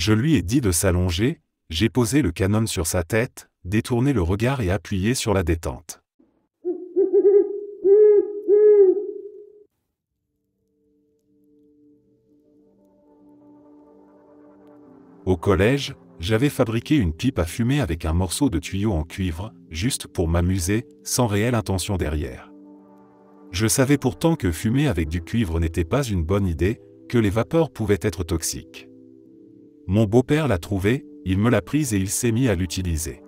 Je lui ai dit de s'allonger, j'ai posé le canon sur sa tête, détourné le regard et appuyé sur la détente. Au collège, j'avais fabriqué une pipe à fumer avec un morceau de tuyau en cuivre, juste pour m'amuser, sans réelle intention derrière. Je savais pourtant que fumer avec du cuivre n'était pas une bonne idée, que les vapeurs pouvaient être toxiques. Mon beau-père l'a trouvée, il me l'a prise et il s'est mis à l'utiliser.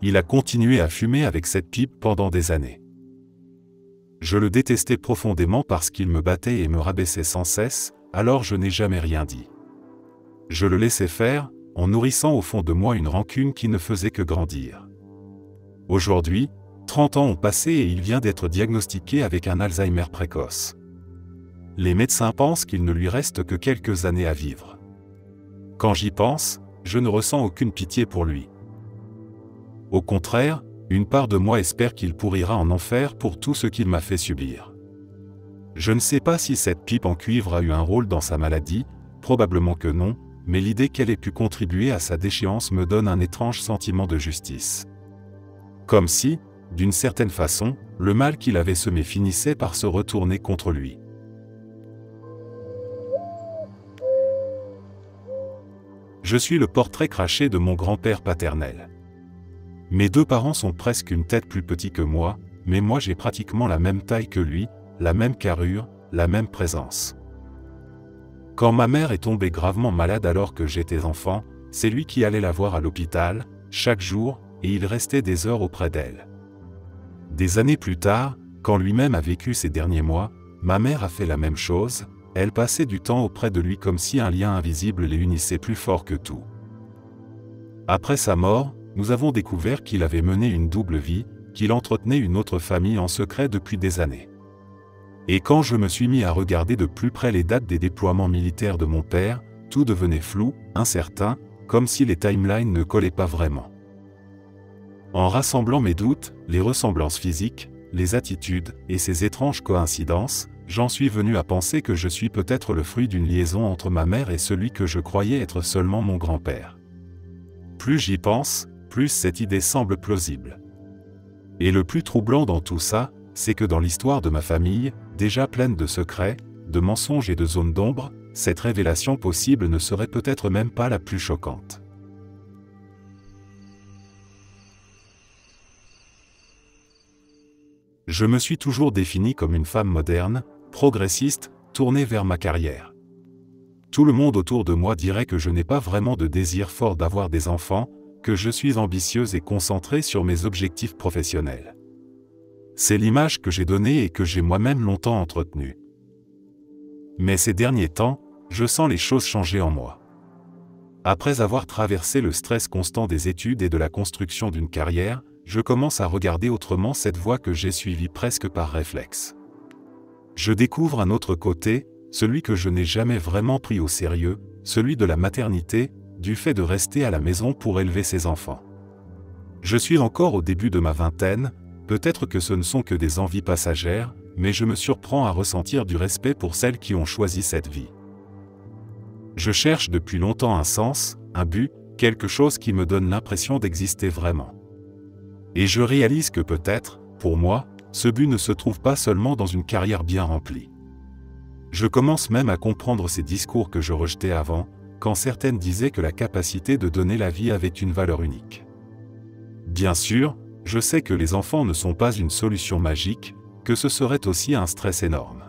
Il a continué à fumer avec cette pipe pendant des années. Je le détestais profondément parce qu'il me battait et me rabaissait sans cesse, alors je n'ai jamais rien dit. Je le laissais faire, en nourrissant au fond de moi une rancune qui ne faisait que grandir. Aujourd'hui, 30 ans ont passé et il vient d'être diagnostiqué avec un Alzheimer précoce. Les médecins pensent qu'il ne lui reste que quelques années à vivre. Quand j'y pense, je ne ressens aucune pitié pour lui. Au contraire, une part de moi espère qu'il pourrira en enfer pour tout ce qu'il m'a fait subir. Je ne sais pas si cette pipe en cuivre a eu un rôle dans sa maladie, probablement que non, mais l'idée qu'elle ait pu contribuer à sa déchéance me donne un étrange sentiment de justice. Comme si, d'une certaine façon, le mal qu'il avait semé finissait par se retourner contre lui. Je suis le portrait craché de mon grand-père paternel. Mes deux parents sont presque une tête plus petits que moi, mais moi j'ai pratiquement la même taille que lui, la même carrure, la même présence. Quand ma mère est tombée gravement malade alors que j'étais enfant, c'est lui qui allait la voir à l'hôpital, chaque jour, et il restait des heures auprès d'elle. Des années plus tard, quand lui-même a vécu ses derniers mois, ma mère a fait la même chose, elle passait du temps auprès de lui comme si un lien invisible les unissait plus fort que tout. Après sa mort, nous avons découvert qu'il avait mené une double vie, qu'il entretenait une autre famille en secret depuis des années. Et quand je me suis mis à regarder de plus près les dates des déploiements militaires de mon père, tout devenait flou, incertain, comme si les timelines ne collaient pas vraiment. En rassemblant mes doutes, les ressemblances physiques, les attitudes et ces étranges coïncidences, j'en suis venu à penser que je suis peut-être le fruit d'une liaison entre ma mère et celui que je croyais être seulement mon grand-père. Plus j'y pense, plus cette idée semble plausible. Et le plus troublant dans tout ça, c'est que dans l'histoire de ma famille, déjà pleine de secrets, de mensonges et de zones d'ombre, cette révélation possible ne serait peut-être même pas la plus choquante. Je me suis toujours définie comme une femme moderne, progressiste, tournée vers ma carrière. Tout le monde autour de moi dirait que je n'ai pas vraiment de désir fort d'avoir des enfants, que je suis ambitieuse et concentrée sur mes objectifs professionnels. C'est l'image que j'ai donnée et que j'ai moi-même longtemps entretenue. Mais ces derniers temps, je sens les choses changer en moi. Après avoir traversé le stress constant des études et de la construction d'une carrière, je commence à regarder autrement cette voie que j'ai suivie presque par réflexe. Je découvre un autre côté, celui que je n'ai jamais vraiment pris au sérieux, celui de la maternité, du fait de rester à la maison pour élever ses enfants. Je suis encore au début de ma vingtaine, peut-être que ce ne sont que des envies passagères, mais je me surprends à ressentir du respect pour celles qui ont choisi cette vie. Je cherche depuis longtemps un sens, un but, quelque chose qui me donne l'impression d'exister vraiment. Et je réalise que peut-être, pour moi, ce but ne se trouve pas seulement dans une carrière bien remplie. Je commence même à comprendre ces discours que je rejetais avant, quand certaines disaient que la capacité de donner la vie avait une valeur unique. Bien sûr, je sais que les enfants ne sont pas une solution magique, que ce serait aussi un stress énorme.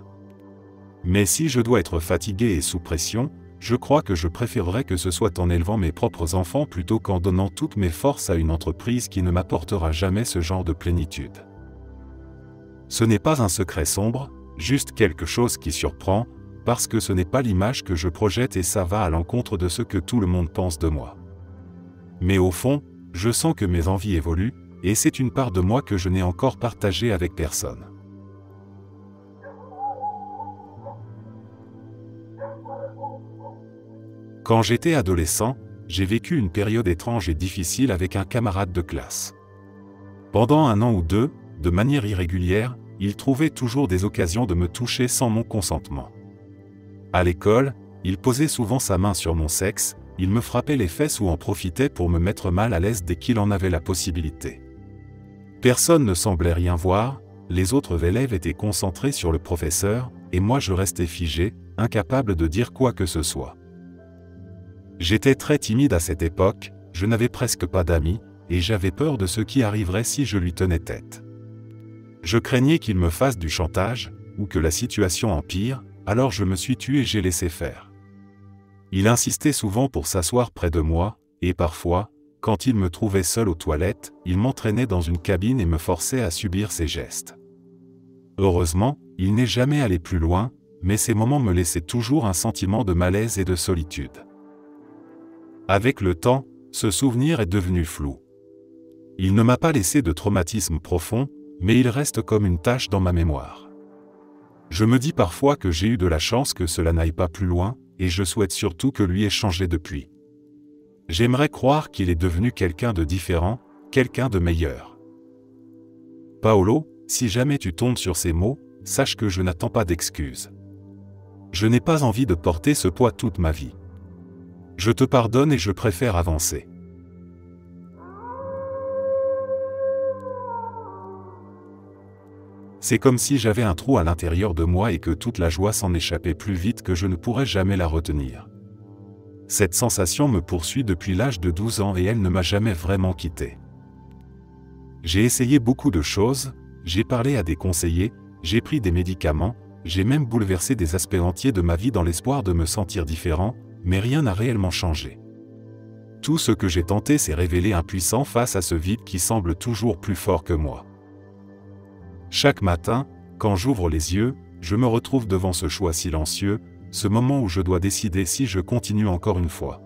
Mais si je dois être fatigué et sous pression, je crois que je préférerais que ce soit en élevant mes propres enfants plutôt qu'en donnant toutes mes forces à une entreprise qui ne m'apportera jamais ce genre de plénitude. Ce n'est pas un secret sombre, juste quelque chose qui surprend, parce que ce n'est pas l'image que je projette et ça va à l'encontre de ce que tout le monde pense de moi. Mais au fond, je sens que mes envies évoluent, et c'est une part de moi que je n'ai encore partagée avec personne. Quand j'étais adolescent, j'ai vécu une période étrange et difficile avec un camarade de classe. Pendant 1 an ou 2, de manière irrégulière, il trouvait toujours des occasions de me toucher sans mon consentement. À l'école, il posait souvent sa main sur mon sexe, il me frappait les fesses ou en profitait pour me mettre mal à l'aise dès qu'il en avait la possibilité. Personne ne semblait rien voir, les autres élèves étaient concentrés sur le professeur, et moi je restais figé, incapable de dire quoi que ce soit. J'étais très timide à cette époque, je n'avais presque pas d'amis, et j'avais peur de ce qui arriverait si je lui tenais tête. Je craignais qu'il me fasse du chantage, ou que la situation empire, alors je me suis tu et j'ai laissé faire. Il insistait souvent pour s'asseoir près de moi, et parfois, quand il me trouvait seul aux toilettes, il m'entraînait dans une cabine et me forçait à subir ses gestes. Heureusement, il n'est jamais allé plus loin, mais ces moments me laissaient toujours un sentiment de malaise et de solitude. Avec le temps, ce souvenir est devenu flou. Il ne m'a pas laissé de traumatisme profond, mais il reste comme une tache dans ma mémoire. Je me dis parfois que j'ai eu de la chance que cela n'aille pas plus loin, et je souhaite surtout que lui ait changé depuis. J'aimerais croire qu'il est devenu quelqu'un de différent, quelqu'un de meilleur. Paolo, si jamais tu tombes sur ces mots, sache que je n'attends pas d'excuses. Je n'ai pas envie de porter ce poids toute ma vie. Je te pardonne et je préfère avancer. C'est comme si j'avais un trou à l'intérieur de moi et que toute la joie s'en échappait plus vite que je ne pourrais jamais la retenir. Cette sensation me poursuit depuis l'âge de 12 ans et elle ne m'a jamais vraiment quitté. J'ai essayé beaucoup de choses, j'ai parlé à des conseillers, j'ai pris des médicaments, j'ai même bouleversé des aspects entiers de ma vie dans l'espoir de me sentir différent, mais rien n'a réellement changé. Tout ce que j'ai tenté s'est révélé impuissant face à ce vide qui semble toujours plus fort que moi. Chaque matin, quand j'ouvre les yeux, je me retrouve devant ce choix silencieux, ce moment où je dois décider si je continue encore une fois.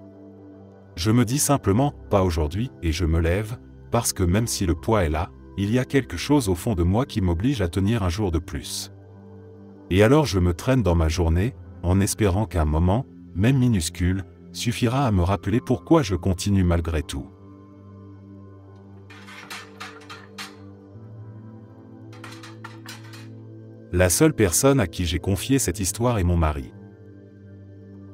Je me dis simplement « pas aujourd'hui » et je me lève, parce que même si le poids est là, il y a quelque chose au fond de moi qui m'oblige à tenir un jour de plus. Et alors je me traîne dans ma journée, en espérant qu'un moment, même minuscule, suffira à me rappeler pourquoi je continue malgré tout. La seule personne à qui j'ai confié cette histoire est mon mari.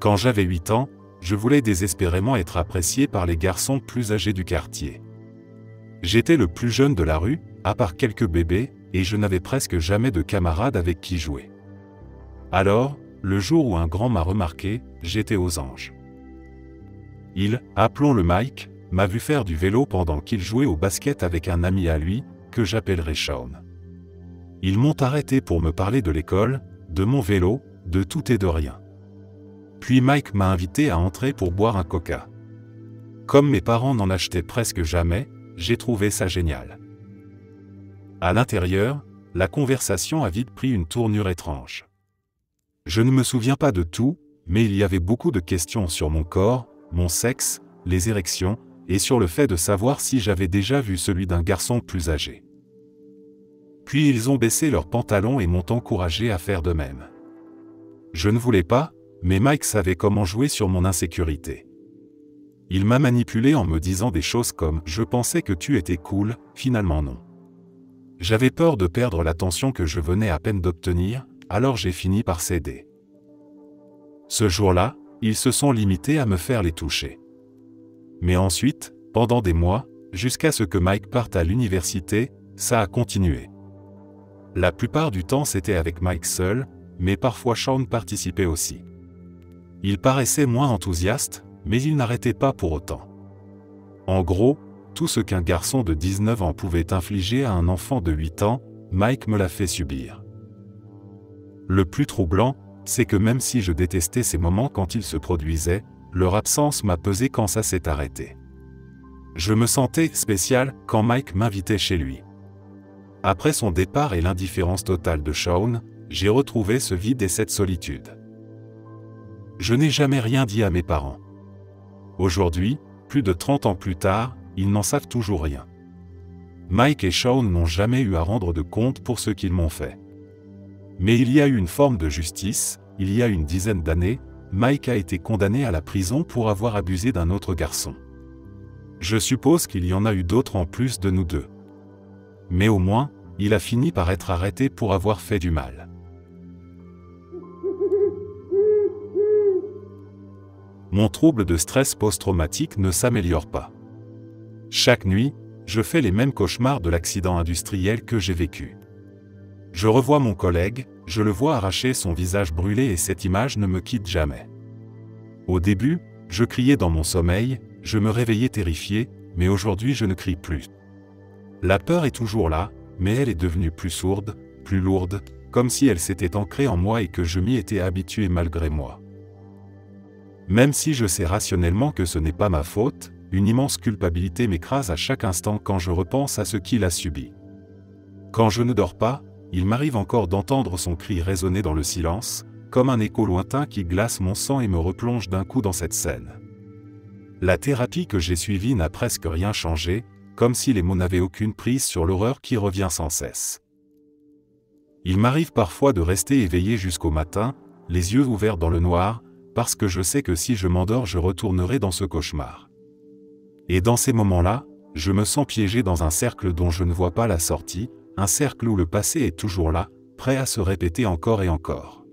Quand j'avais 8 ans, je voulais désespérément être apprécié par les garçons plus âgés du quartier. J'étais le plus jeune de la rue, à part quelques bébés, et je n'avais presque jamais de camarades avec qui jouer. Alors, le jour où un grand m'a remarqué, j'étais aux anges. Il, appelons-le Mike, m'a vu faire du vélo pendant qu'il jouait au basket avec un ami à lui, que j'appellerai Sean. Ils m'ont arrêté pour me parler de l'école, de mon vélo, de tout et de rien. Puis Mike m'a invité à entrer pour boire un coca. Comme mes parents n'en achetaient presque jamais, j'ai trouvé ça génial. À l'intérieur, la conversation a vite pris une tournure étrange. Je ne me souviens pas de tout, mais il y avait beaucoup de questions sur mon corps, mon sexe, les érections, et sur le fait de savoir si j'avais déjà vu celui d'un garçon plus âgé. Puis ils ont baissé leurs pantalons et m'ont encouragé à faire de même. Je ne voulais pas, mais Mike savait comment jouer sur mon insécurité. Il m'a manipulé en me disant des choses comme « Je pensais que tu étais cool, finalement non ». J'avais peur de perdre l'attention que je venais à peine d'obtenir, alors j'ai fini par céder. Ce jour-là, ils se sont limités à me faire les toucher. Mais ensuite, pendant des mois, jusqu'à ce que Mike parte à l'université, ça a continué. La plupart du temps c'était avec Mike seul, mais parfois Sean participait aussi. Il paraissait moins enthousiaste, mais il n'arrêtait pas pour autant. En gros, tout ce qu'un garçon de 19 ans pouvait infliger à un enfant de 8 ans, Mike me l'a fait subir. Le plus troublant, c'est que même si je détestais ces moments quand ils se produisaient, leur absence m'a pesé quand ça s'est arrêté. Je me sentais spécial quand Mike m'invitait chez lui. Après son départ et l'indifférence totale de Sean, j'ai retrouvé ce vide et cette solitude. Je n'ai jamais rien dit à mes parents. Aujourd'hui, plus de 30 ans plus tard, ils n'en savent toujours rien. Mike et Sean n'ont jamais eu à rendre de compte pour ce qu'ils m'ont fait. Mais il y a eu une forme de justice, il y a une dizaine d'années, Mike a été condamné à la prison pour avoir abusé d'un autre garçon. Je suppose qu'il y en a eu d'autres en plus de nous deux. Mais au moins, il a fini par être arrêté pour avoir fait du mal. Mon trouble de stress post-traumatique ne s'améliore pas. Chaque nuit, je fais les mêmes cauchemars de l'accident industriel que j'ai vécu. Je revois mon collègue, je le vois arracher son visage brûlé et cette image ne me quitte jamais. Au début, je criais dans mon sommeil, je me réveillais terrifié, mais aujourd'hui je ne crie plus. La peur est toujours là, mais elle est devenue plus sourde, plus lourde, comme si elle s'était ancrée en moi et que je m'y étais habitué malgré moi. Même si je sais rationnellement que ce n'est pas ma faute, une immense culpabilité m'écrase à chaque instant quand je repense à ce qu'il a subi. Quand je ne dors pas, il m'arrive encore d'entendre son cri résonner dans le silence, comme un écho lointain qui glace mon sang et me replonge d'un coup dans cette scène. La thérapie que j'ai suivie n'a presque rien changé, comme si les mots n'avaient aucune prise sur l'horreur qui revient sans cesse. Il m'arrive parfois de rester éveillé jusqu'au matin, les yeux ouverts dans le noir, parce que je sais que si je m'endors je retournerai dans ce cauchemar. Et dans ces moments-là, je me sens piégé dans un cercle dont je ne vois pas la sortie, un cercle où le passé est toujours là, prêt à se répéter encore et encore.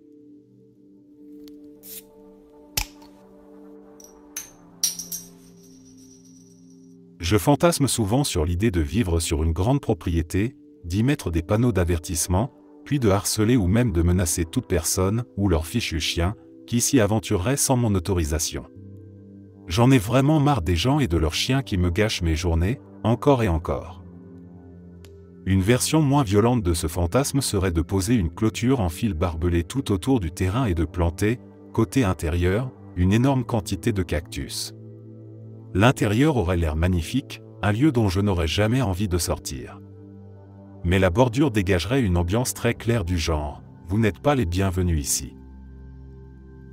Je fantasme souvent sur l'idée de vivre sur une grande propriété, d'y mettre des panneaux d'avertissement, puis de harceler ou même de menacer toute personne, ou leur fichu chien, qui s'y aventurerait sans mon autorisation. J'en ai vraiment marre des gens et de leurs chiens qui me gâchent mes journées, encore et encore. Une version moins violente de ce fantasme serait de poser une clôture en fil barbelé tout autour du terrain et de planter, côté intérieur, une énorme quantité de cactus. L'intérieur aurait l'air magnifique, un lieu dont je n'aurais jamais envie de sortir. Mais la bordure dégagerait une ambiance très claire du genre « Vous n'êtes pas les bienvenus ici ».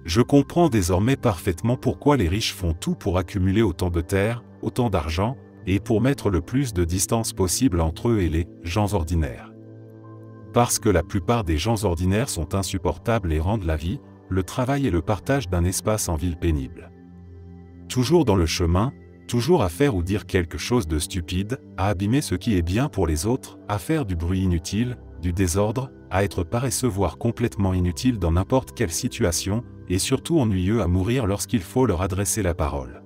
Je comprends désormais parfaitement pourquoi les riches font tout pour accumuler autant de terre, autant d'argent, et pour mettre le plus de distance possible entre eux et les gens ordinaires. Parce que la plupart des gens ordinaires sont insupportables et rendent la vie, le travail et le partage d'un espace en ville pénible. Toujours dans le chemin, toujours à faire ou dire quelque chose de stupide, à abîmer ce qui est bien pour les autres, à faire du bruit inutile, du désordre, à être paresseux voire complètement inutile dans n'importe quelle situation, et surtout ennuyeux à mourir lorsqu'il faut leur adresser la parole.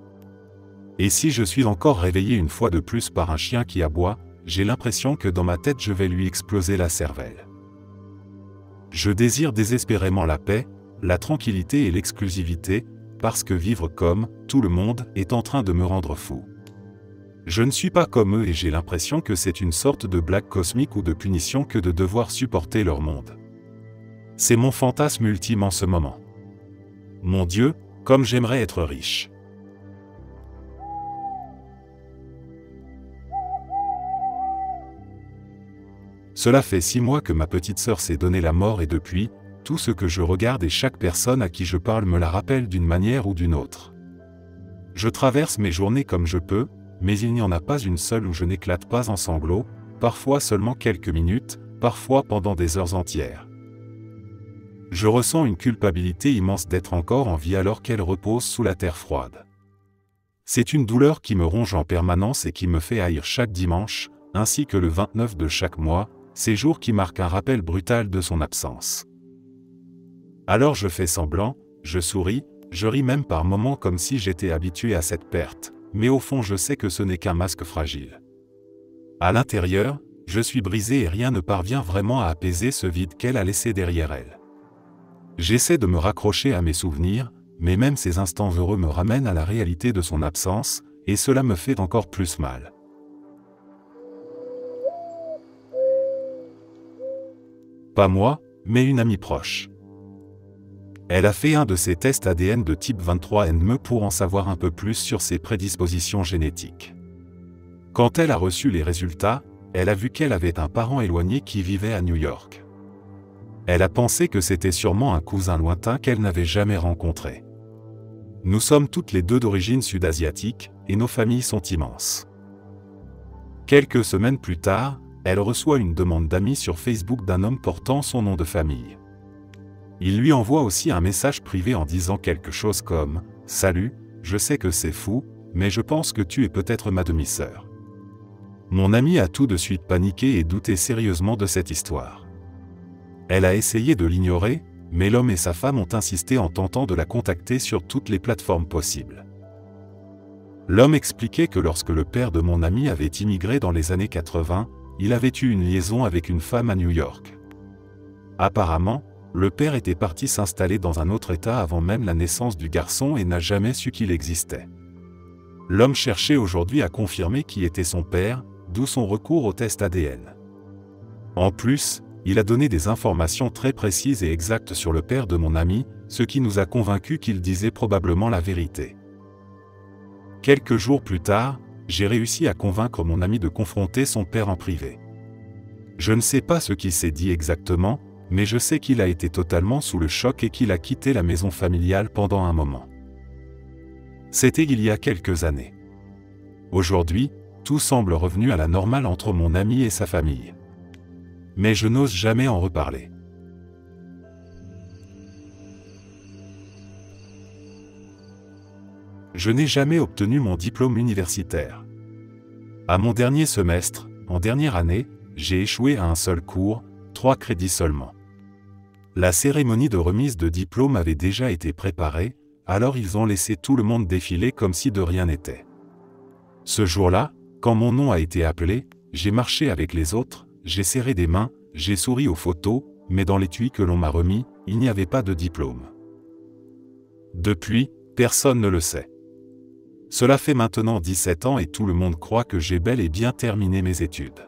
Et si je suis encore réveillé une fois de plus par un chien qui aboie, j'ai l'impression que dans ma tête je vais lui exploser la cervelle. Je désire désespérément la paix, la tranquillité et l'exclusivité, parce que vivre comme tout le monde est en train de me rendre fou. Je ne suis pas comme eux et j'ai l'impression que c'est une sorte de blague cosmique ou de punition que de devoir supporter leur monde. C'est mon fantasme ultime en ce moment. Mon Dieu, comme j'aimerais être riche. Cela fait 6 mois que ma petite sœur s'est donné la mort et depuis, tout ce que je regarde et chaque personne à qui je parle me la rappelle d'une manière ou d'une autre. Je traverse mes journées comme je peux, mais il n'y en a pas une seule où je n'éclate pas en sanglots, parfois seulement quelques minutes, parfois pendant des heures entières. Je ressens une culpabilité immense d'être encore en vie alors qu'elle repose sous la terre froide. C'est une douleur qui me ronge en permanence et qui me fait haïr chaque dimanche, ainsi que le 29 de chaque mois, ces jours qui marquent un rappel brutal de son absence. Alors je fais semblant, je souris, je ris même par moments comme si j'étais habitué à cette perte, mais au fond je sais que ce n'est qu'un masque fragile. À l'intérieur, je suis brisé et rien ne parvient vraiment à apaiser ce vide qu'elle a laissé derrière elle. J'essaie de me raccrocher à mes souvenirs, mais même ces instants heureux me ramènent à la réalité de son absence, et cela me fait encore plus mal. Pas moi, mais une amie proche. Elle a fait un de ses tests ADN de type 23andMe pour en savoir un peu plus sur ses prédispositions génétiques. Quand elle a reçu les résultats, elle a vu qu'elle avait un parent éloigné qui vivait à New York. Elle a pensé que c'était sûrement un cousin lointain qu'elle n'avait jamais rencontré. Nous sommes toutes les deux d'origine sud-asiatique, et nos familles sont immenses. Quelques semaines plus tard, elle reçoit une demande d'amis sur Facebook d'un homme portant son nom de famille. Il lui envoie aussi un message privé en disant quelque chose comme « Salut, je sais que c'est fou, mais je pense que tu es peut-être ma demi-sœur. » Mon amie a tout de suite paniqué et douté sérieusement de cette histoire. Elle a essayé de l'ignorer, mais l'homme et sa femme ont insisté en tentant de la contacter sur toutes les plateformes possibles. L'homme expliquait que lorsque le père de mon ami avait immigré dans les années 80, il avait eu une liaison avec une femme à New York. Apparemment, le père était parti s'installer dans un autre État avant même la naissance du garçon et n'a jamais su qu'il existait. L'homme cherchait aujourd'hui à confirmer qui était son père, d'où son recours au test ADN. En plus, il a donné des informations très précises et exactes sur le père de mon ami, ce qui nous a convaincus qu'il disait probablement la vérité. Quelques jours plus tard, j'ai réussi à convaincre mon ami de confronter son père en privé. Je ne sais pas ce qu'il s'est dit exactement, mais je sais qu'il a été totalement sous le choc et qu'il a quitté la maison familiale pendant un moment. C'était il y a quelques années. Aujourd'hui, tout semble revenu à la normale entre mon ami et sa famille. Mais je n'ose jamais en reparler. Je n'ai jamais obtenu mon diplôme universitaire. À mon dernier semestre, en dernière année, j'ai échoué à un seul cours, 3 crédits seulement. La cérémonie de remise de diplôme avait déjà été préparée, alors ils ont laissé tout le monde défiler comme si de rien n'était. Ce jour-là, quand mon nom a été appelé, j'ai marché avec les autres, j'ai serré des mains, j'ai souri aux photos, mais dans l'étui que l'on m'a remis, il n'y avait pas de diplôme. Depuis, personne ne le sait. Cela fait maintenant 17 ans et tout le monde croit que j'ai bel et bien terminé mes études.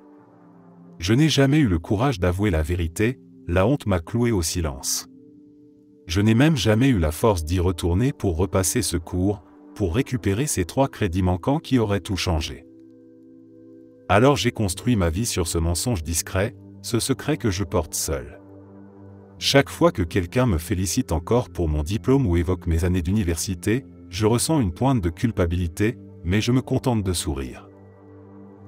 Je n'ai jamais eu le courage d'avouer la vérité, la honte m'a cloué au silence. Je n'ai même jamais eu la force d'y retourner pour repasser ce cours, pour récupérer ces 3 crédits manquants qui auraient tout changé. Alors j'ai construit ma vie sur ce mensonge discret, ce secret que je porte seul. Chaque fois que quelqu'un me félicite encore pour mon diplôme ou évoque mes années d'université, je ressens une pointe de culpabilité, mais je me contente de sourire.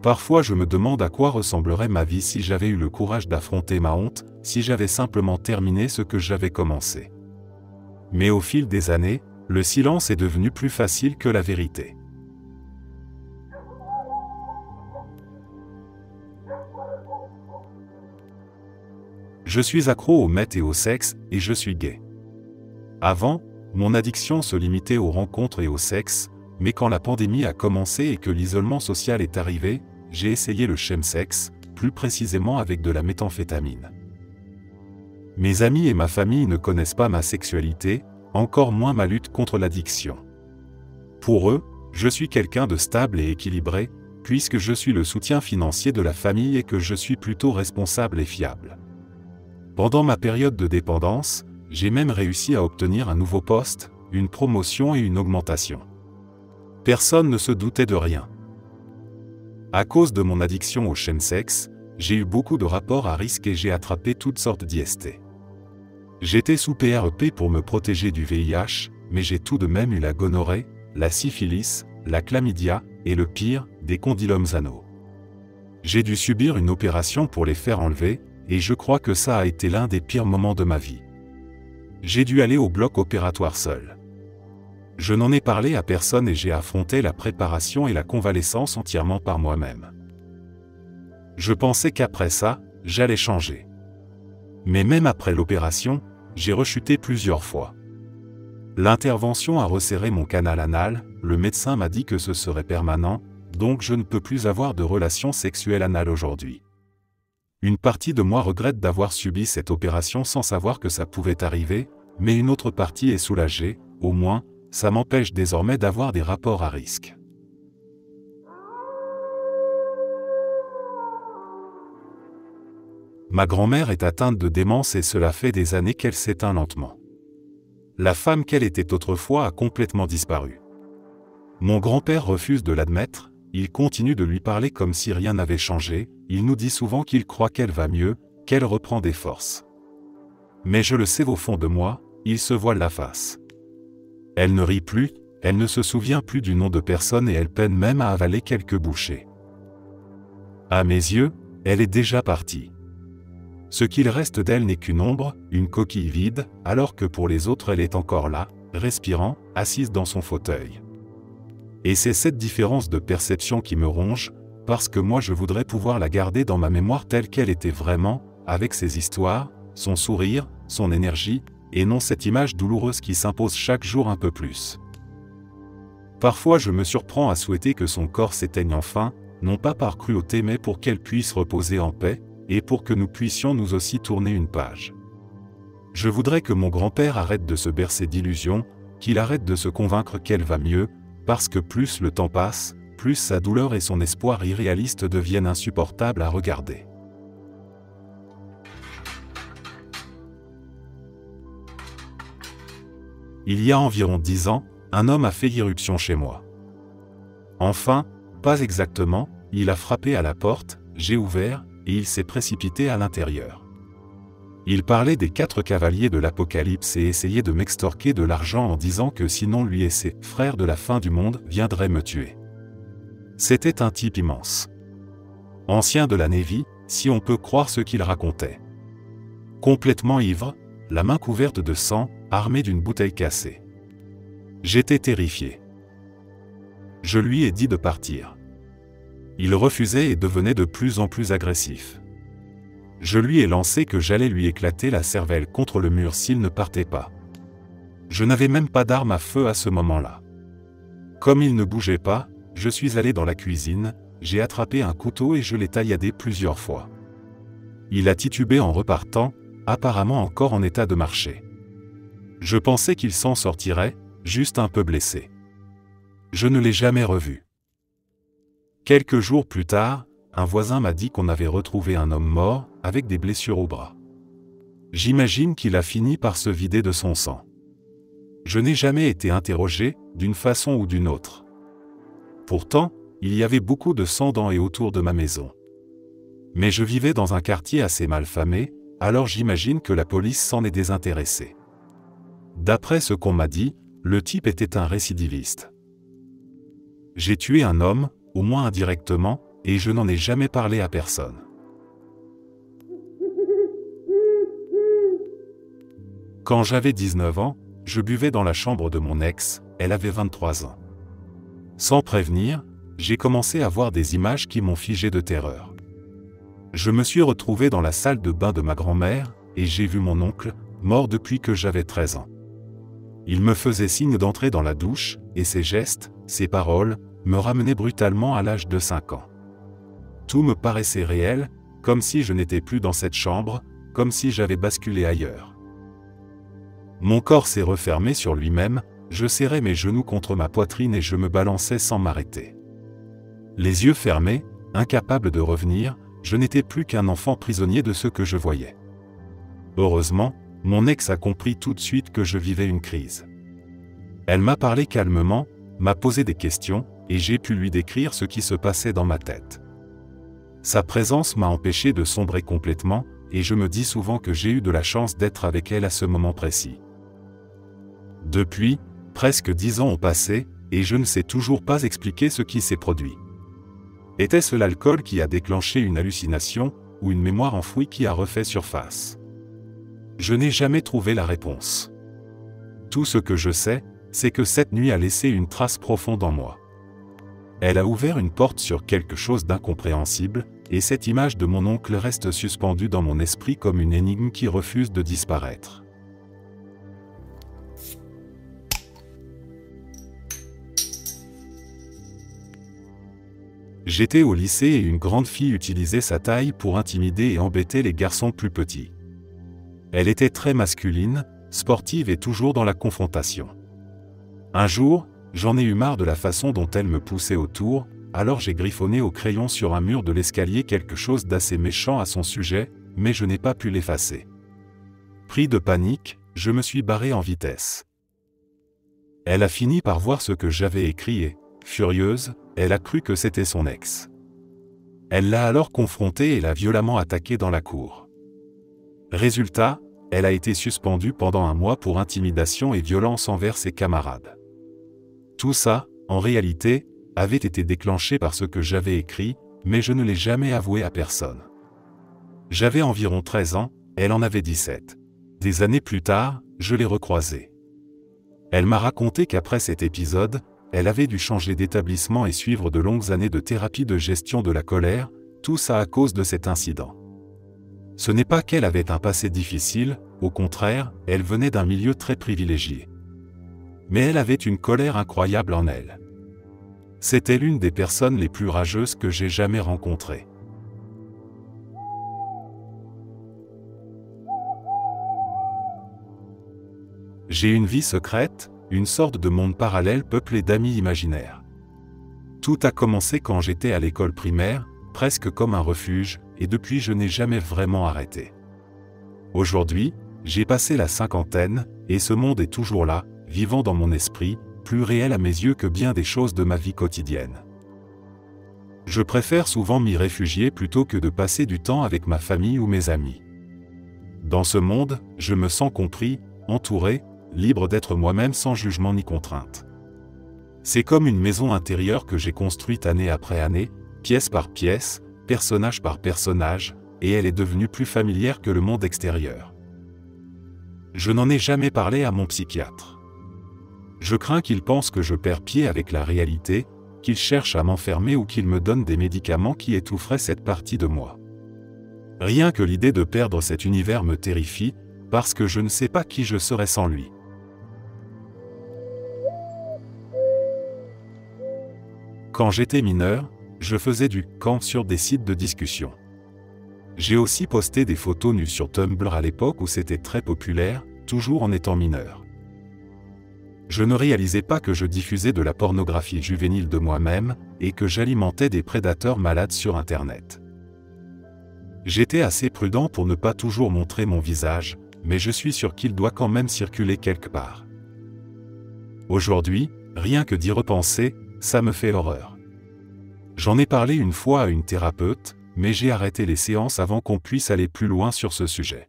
Parfois je me demande à quoi ressemblerait ma vie si j'avais eu le courage d'affronter ma honte, si j'avais simplement terminé ce que j'avais commencé. Mais au fil des années, le silence est devenu plus facile que la vérité. Je suis accro au meth et au sexe, et je suis gay. Avant, mon addiction se limitait aux rencontres et au sexe, mais quand la pandémie a commencé et que l'isolement social est arrivé, j'ai essayé le chemsex, plus précisément avec de la méthamphétamine. Mes amis et ma famille ne connaissent pas ma sexualité, encore moins ma lutte contre l'addiction. Pour eux, je suis quelqu'un de stable et équilibré, puisque je suis le soutien financier de la famille et que je suis plutôt responsable et fiable. Pendant ma période de dépendance, j'ai même réussi à obtenir un nouveau poste, une promotion et une augmentation. Personne ne se doutait de rien. À cause de mon addiction au chemsex, j'ai eu beaucoup de rapports à risque et j'ai attrapé toutes sortes d'IST. J'étais sous PrEP pour me protéger du VIH, mais j'ai tout de même eu la gonorrhée, la syphilis, la chlamydia, et le pire, des condylomes anaux. J'ai dû subir une opération pour les faire enlever, et je crois que ça a été l'un des pires moments de ma vie. J'ai dû aller au bloc opératoire seul. Je n'en ai parlé à personne et j'ai affronté la préparation et la convalescence entièrement par moi-même. Je pensais qu'après ça, j'allais changer. Mais même après l'opération, j'ai rechuté plusieurs fois. L'intervention a resserré mon canal anal, le médecin m'a dit que ce serait permanent, donc je ne peux plus avoir de relations sexuelles anales aujourd'hui. Une partie de moi regrette d'avoir subi cette opération sans savoir que ça pouvait arriver, mais une autre partie est soulagée, au moins, ça m'empêche désormais d'avoir des rapports à risque. Ma grand-mère est atteinte de démence et cela fait des années qu'elle s'éteint lentement. La femme qu'elle était autrefois a complètement disparu. Mon grand-père refuse de l'admettre, il continue de lui parler comme si rien n'avait changé, il nous dit souvent qu'il croit qu'elle va mieux, qu'elle reprend des forces. Mais je le sais au fond de moi, il se voile la face. Elle ne rit plus, elle ne se souvient plus du nom de personne et elle peine même à avaler quelques bouchées. À mes yeux, elle est déjà partie. Ce qu'il reste d'elle n'est qu'une ombre, une coquille vide, alors que pour les autres elle est encore là, respirant, assise dans son fauteuil. Et c'est cette différence de perception qui me ronge, parce que moi je voudrais pouvoir la garder dans ma mémoire telle qu'elle était vraiment, avec ses histoires, son sourire, son énergie, et non cette image douloureuse qui s'impose chaque jour un peu plus. Parfois je me surprends à souhaiter que son corps s'éteigne enfin, non pas par cruauté mais pour qu'elle puisse reposer en paix, et pour que nous puissions nous aussi tourner une page. Je voudrais que mon grand-père arrête de se bercer d'illusions, qu'il arrête de se convaincre qu'elle va mieux, parce que plus le temps passe, plus sa douleur et son espoir irréaliste deviennent insupportables à regarder. Il y a environ 10 ans, un homme a fait irruption chez moi. Enfin, pas exactement, il a frappé à la porte, j'ai ouvert, et il s'est précipité à l'intérieur. Il parlait des 4 cavaliers de l'Apocalypse et essayait de m'extorquer de l'argent en disant que sinon lui et ses frères de la fin du monde viendraient me tuer. C'était un type immense. Ancien de la Navy, si on peut croire ce qu'il racontait. Complètement ivre, la main couverte de sang, armé d'une bouteille cassée. J'étais terrifié. Je lui ai dit de partir. Il refusait et devenait de plus en plus agressif. Je lui ai lancé que j'allais lui éclater la cervelle contre le mur s'il ne partait pas. Je n'avais même pas d'arme à feu à ce moment-là. Comme il ne bougeait pas, je suis allé dans la cuisine, j'ai attrapé un couteau et je l'ai tailladé plusieurs fois. Il a titubé en repartant, apparemment encore en état de marcher. Je pensais qu'il s'en sortirait, juste un peu blessé. Je ne l'ai jamais revu. Quelques jours plus tard, un voisin m'a dit qu'on avait retrouvé un homme mort, avec des blessures au bras. J'imagine qu'il a fini par se vider de son sang. Je n'ai jamais été interrogé, d'une façon ou d'une autre. Pourtant, il y avait beaucoup de sang dans et autour de ma maison. Mais je vivais dans un quartier assez mal famé, alors j'imagine que la police s'en est désintéressée. D'après ce qu'on m'a dit, le type était un récidiviste. J'ai tué un homme, au moins indirectement, et je n'en ai jamais parlé à personne. Quand j'avais 19 ans, je buvais dans la chambre de mon ex, elle avait 23 ans. Sans prévenir, j'ai commencé à voir des images qui m'ont figé de terreur. Je me suis retrouvé dans la salle de bain de ma grand-mère, et j'ai vu mon oncle, mort depuis que j'avais 13 ans. Il me faisait signe d'entrer dans la douche, et ses gestes, ses paroles, me ramenaient brutalement à l'âge de 5 ans. Tout me paraissait réel, comme si je n'étais plus dans cette chambre, comme si j'avais basculé ailleurs. Mon corps s'est refermé sur lui-même, je serrais mes genoux contre ma poitrine et je me balançais sans m'arrêter. Les yeux fermés, incapable de revenir, je n'étais plus qu'un enfant prisonnier de ce que je voyais. Heureusement, mon ex a compris tout de suite que je vivais une crise. Elle m'a parlé calmement, m'a posé des questions, et j'ai pu lui décrire ce qui se passait dans ma tête. Sa présence m'a empêché de sombrer complètement, et je me dis souvent que j'ai eu de la chance d'être avec elle à ce moment précis. Depuis, presque 10 ans ont passé, et je ne sais toujours pas expliquer ce qui s'est produit. Était-ce l'alcool qui a déclenché une hallucination, ou une mémoire enfouie qui a refait surface? Je n'ai jamais trouvé la réponse. Tout ce que je sais, c'est que cette nuit a laissé une trace profonde en moi. Elle a ouvert une porte sur quelque chose d'incompréhensible, et cette image de mon oncle reste suspendue dans mon esprit comme une énigme qui refuse de disparaître. J'étais au lycée et une grande fille utilisait sa taille pour intimider et embêter les garçons plus petits. Elle était très masculine, sportive et toujours dans la confrontation. Un jour, j'en ai eu marre de la façon dont elle me poussait autour, alors j'ai griffonné au crayon sur un mur de l'escalier quelque chose d'assez méchant à son sujet, mais je n'ai pas pu l'effacer. Pris de panique, je me suis barré en vitesse. Elle a fini par voir ce que j'avais écrit et, furieuse, elle a cru que c'était son ex. Elle l'a alors confronté et l'a violemment attaqué dans la cour. Résultat, elle a été suspendue pendant 1 mois pour intimidation et violence envers ses camarades. Tout ça, en réalité, avait été déclenché par ce que j'avais écrit, mais je ne l'ai jamais avoué à personne. J'avais environ 13 ans, elle en avait 17. Des années plus tard, je l'ai recroisée. Elle m'a raconté qu'après cet épisode, elle avait dû changer d'établissement et suivre de longues années de thérapie de gestion de la colère, tout ça à cause de cet incident. Ce n'est pas qu'elle avait un passé difficile, au contraire, elle venait d'un milieu très privilégié. Mais elle avait une colère incroyable en elle. C'était l'une des personnes les plus rageuses que j'ai jamais rencontrées. J'ai une vie secrète, une sorte de monde parallèle peuplé d'amis imaginaires. Tout a commencé quand j'étais à l'école primaire, presque comme un refuge, et depuis je n'ai jamais vraiment arrêté. Aujourd'hui, j'ai passé la cinquantaine, et ce monde est toujours là, vivant dans mon esprit, plus réel à mes yeux que bien des choses de ma vie quotidienne. Je préfère souvent m'y réfugier plutôt que de passer du temps avec ma famille ou mes amis. Dans ce monde, je me sens compris, entouré, libre d'être moi-même sans jugement ni contrainte. C'est comme une maison intérieure que j'ai construite année après année, pièce par pièce, personnage par personnage, et elle est devenue plus familière que le monde extérieur. Je n'en ai jamais parlé à mon psychiatre. Je crains qu'il pense que je perds pied avec la réalité, qu'il cherche à m'enfermer ou qu'il me donne des médicaments qui étoufferaient cette partie de moi. Rien que l'idée de perdre cet univers me terrifie, parce que je ne sais pas qui je serais sans lui. Quand j'étais mineur, je faisais du camp sur des sites de discussion. J'ai aussi posté des photos nues sur Tumblr à l'époque où c'était très populaire, toujours en étant mineur. Je ne réalisais pas que je diffusais de la pornographie juvénile de moi-même, et que j'alimentais des prédateurs malades sur Internet. J'étais assez prudent pour ne pas toujours montrer mon visage, mais je suis sûr qu'il doit quand même circuler quelque part. Aujourd'hui, rien que d'y repenser, ça me fait horreur. J'en ai parlé une fois à une thérapeute, mais j'ai arrêté les séances avant qu'on puisse aller plus loin sur ce sujet.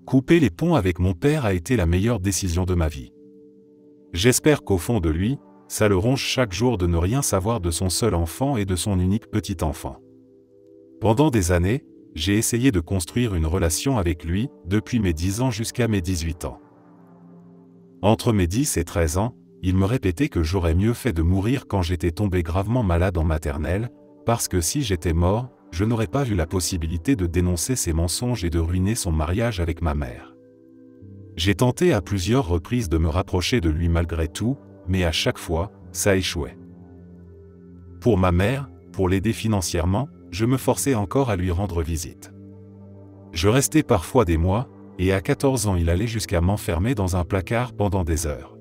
Couper les ponts avec mon père a été la meilleure décision de ma vie. J'espère qu'au fond de lui, ça le ronge chaque jour de ne rien savoir de son seul enfant et de son unique petit enfant. Pendant des années, j'ai essayé de construire une relation avec lui, depuis mes 10 ans jusqu'à mes 18 ans. Entre mes 10 et 13 ans, il me répétait que j'aurais mieux fait de mourir quand j'étais tombé gravement malade en maternelle, parce que si j'étais mort, je n'aurais pas eu la possibilité de dénoncer ses mensonges et de ruiner son mariage avec ma mère. J'ai tenté à plusieurs reprises de me rapprocher de lui malgré tout, mais à chaque fois, ça échouait. Pour ma mère, pour l'aider financièrement, je me forçais encore à lui rendre visite. Je restais parfois des mois, et à 14 ans il allait jusqu'à m'enfermer dans un placard pendant des heures.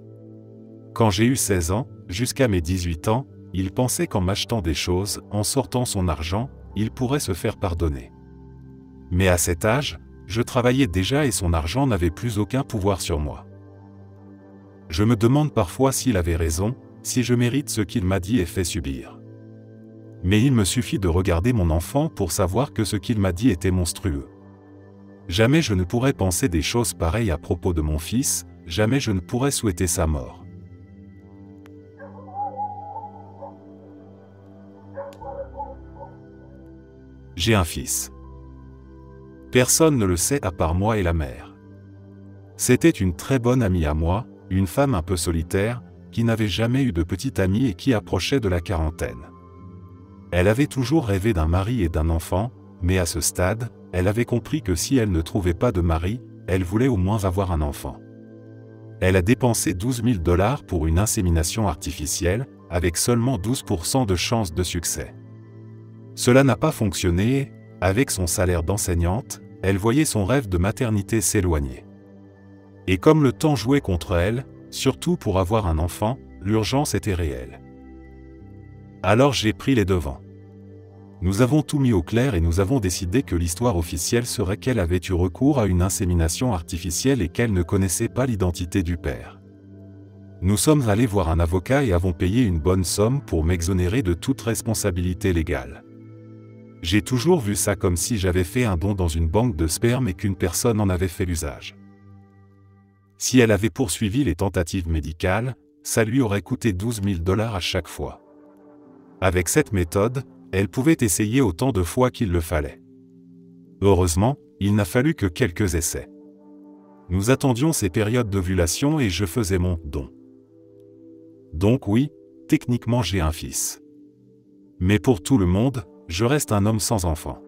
Quand j'ai eu 16 ans, jusqu'à mes 18 ans, il pensait qu'en m'achetant des choses, en sortant son argent, il pourrait se faire pardonner. Mais à cet âge, je travaillais déjà et son argent n'avait plus aucun pouvoir sur moi. Je me demande parfois s'il avait raison, si je mérite ce qu'il m'a dit et fait subir. Mais il me suffit de regarder mon enfant pour savoir que ce qu'il m'a dit était monstrueux. Jamais je ne pourrais penser des choses pareilles à propos de mon fils, jamais je ne pourrais souhaiter sa mort. J'ai un fils. Personne ne le sait à part moi et la mère. C'était une très bonne amie à moi, une femme un peu solitaire, qui n'avait jamais eu de petite amie et qui approchait de la quarantaine. Elle avait toujours rêvé d'un mari et d'un enfant, mais à ce stade, elle avait compris que si elle ne trouvait pas de mari, elle voulait au moins avoir un enfant. Elle a dépensé 12 000 $ pour une insémination artificielle, avec seulement 12% de chances de succès. Cela n'a pas fonctionné et, avec son salaire d'enseignante, elle voyait son rêve de maternité s'éloigner. Et comme le temps jouait contre elle, surtout pour avoir un enfant, l'urgence était réelle. Alors j'ai pris les devants. Nous avons tout mis au clair et nous avons décidé que l'histoire officielle serait qu'elle avait eu recours à une insémination artificielle et qu'elle ne connaissait pas l'identité du père. Nous sommes allés voir un avocat et avons payé une bonne somme pour m'exonérer de toute responsabilité légale. J'ai toujours vu ça comme si j'avais fait un don dans une banque de sperme et qu'une personne en avait fait l'usage. Si elle avait poursuivi les tentatives médicales, ça lui aurait coûté 12 000 $ à chaque fois. Avec cette méthode, elle pouvait essayer autant de fois qu'il le fallait. Heureusement, il n'a fallu que quelques essais. Nous attendions ces périodes d'ovulation et je faisais mon don. Donc oui, techniquement j'ai un fils. Mais pour tout le monde, je reste un homme sans enfant.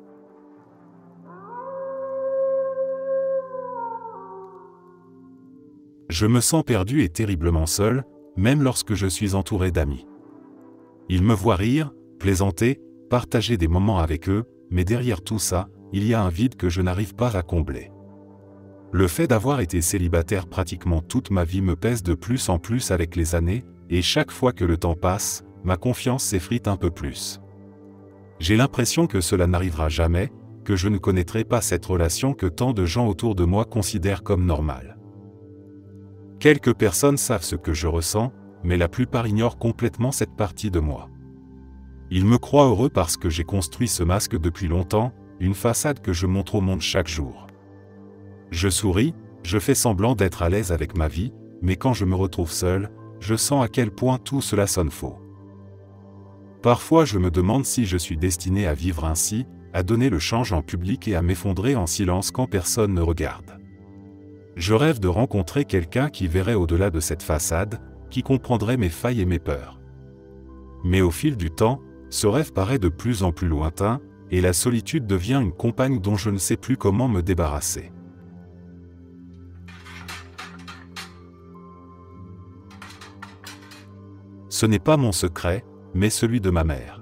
Je me sens perdu et terriblement seul, même lorsque je suis entouré d'amis. Ils me voient rire, plaisanter, partager des moments avec eux, mais derrière tout ça, il y a un vide que je n'arrive pas à combler. Le fait d'avoir été célibataire pratiquement toute ma vie me pèse de plus en plus avec les années, et chaque fois que le temps passe, ma confiance s'effrite un peu plus. J'ai l'impression que cela n'arrivera jamais, que je ne connaîtrai pas cette relation que tant de gens autour de moi considèrent comme normale. Quelques personnes savent ce que je ressens, mais la plupart ignorent complètement cette partie de moi. Ils me croient heureux parce que j'ai construit ce masque depuis longtemps, une façade que je montre au monde chaque jour. Je souris, je fais semblant d'être à l'aise avec ma vie, mais quand je me retrouve seul, je sens à quel point tout cela sonne faux. Parfois je me demande si je suis destiné à vivre ainsi, à donner le change en public et à m'effondrer en silence quand personne ne regarde. Je rêve de rencontrer quelqu'un qui verrait au-delà de cette façade, qui comprendrait mes failles et mes peurs. Mais au fil du temps, ce rêve paraît de plus en plus lointain, et la solitude devient une compagne dont je ne sais plus comment me débarrasser. Ce n'est pas mon secret, mais celui de ma mère.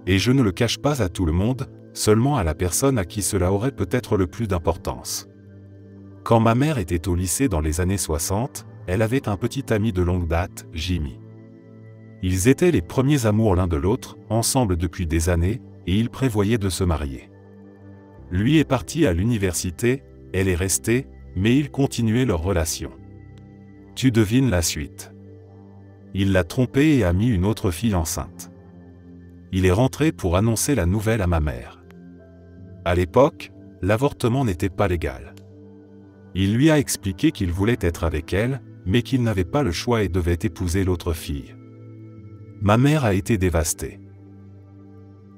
Et je ne le cache pas à tout le monde, seulement à la personne à qui cela aurait peut-être le plus d'importance. Quand ma mère était au lycée dans les années 60, elle avait un petit ami de longue date, Jimmy. Ils étaient les premiers amours l'un de l'autre, ensemble depuis des années, et ils prévoyaient de se marier. Lui est parti à l'université, elle est restée, mais ils continuaient leur relation. Tu devines la suite. Il l'a trompée et a mis une autre fille enceinte. Il est rentré pour annoncer la nouvelle à ma mère. À l'époque, l'avortement n'était pas légal. Il lui a expliqué qu'il voulait être avec elle, mais qu'il n'avait pas le choix et devait épouser l'autre fille. Ma mère a été dévastée.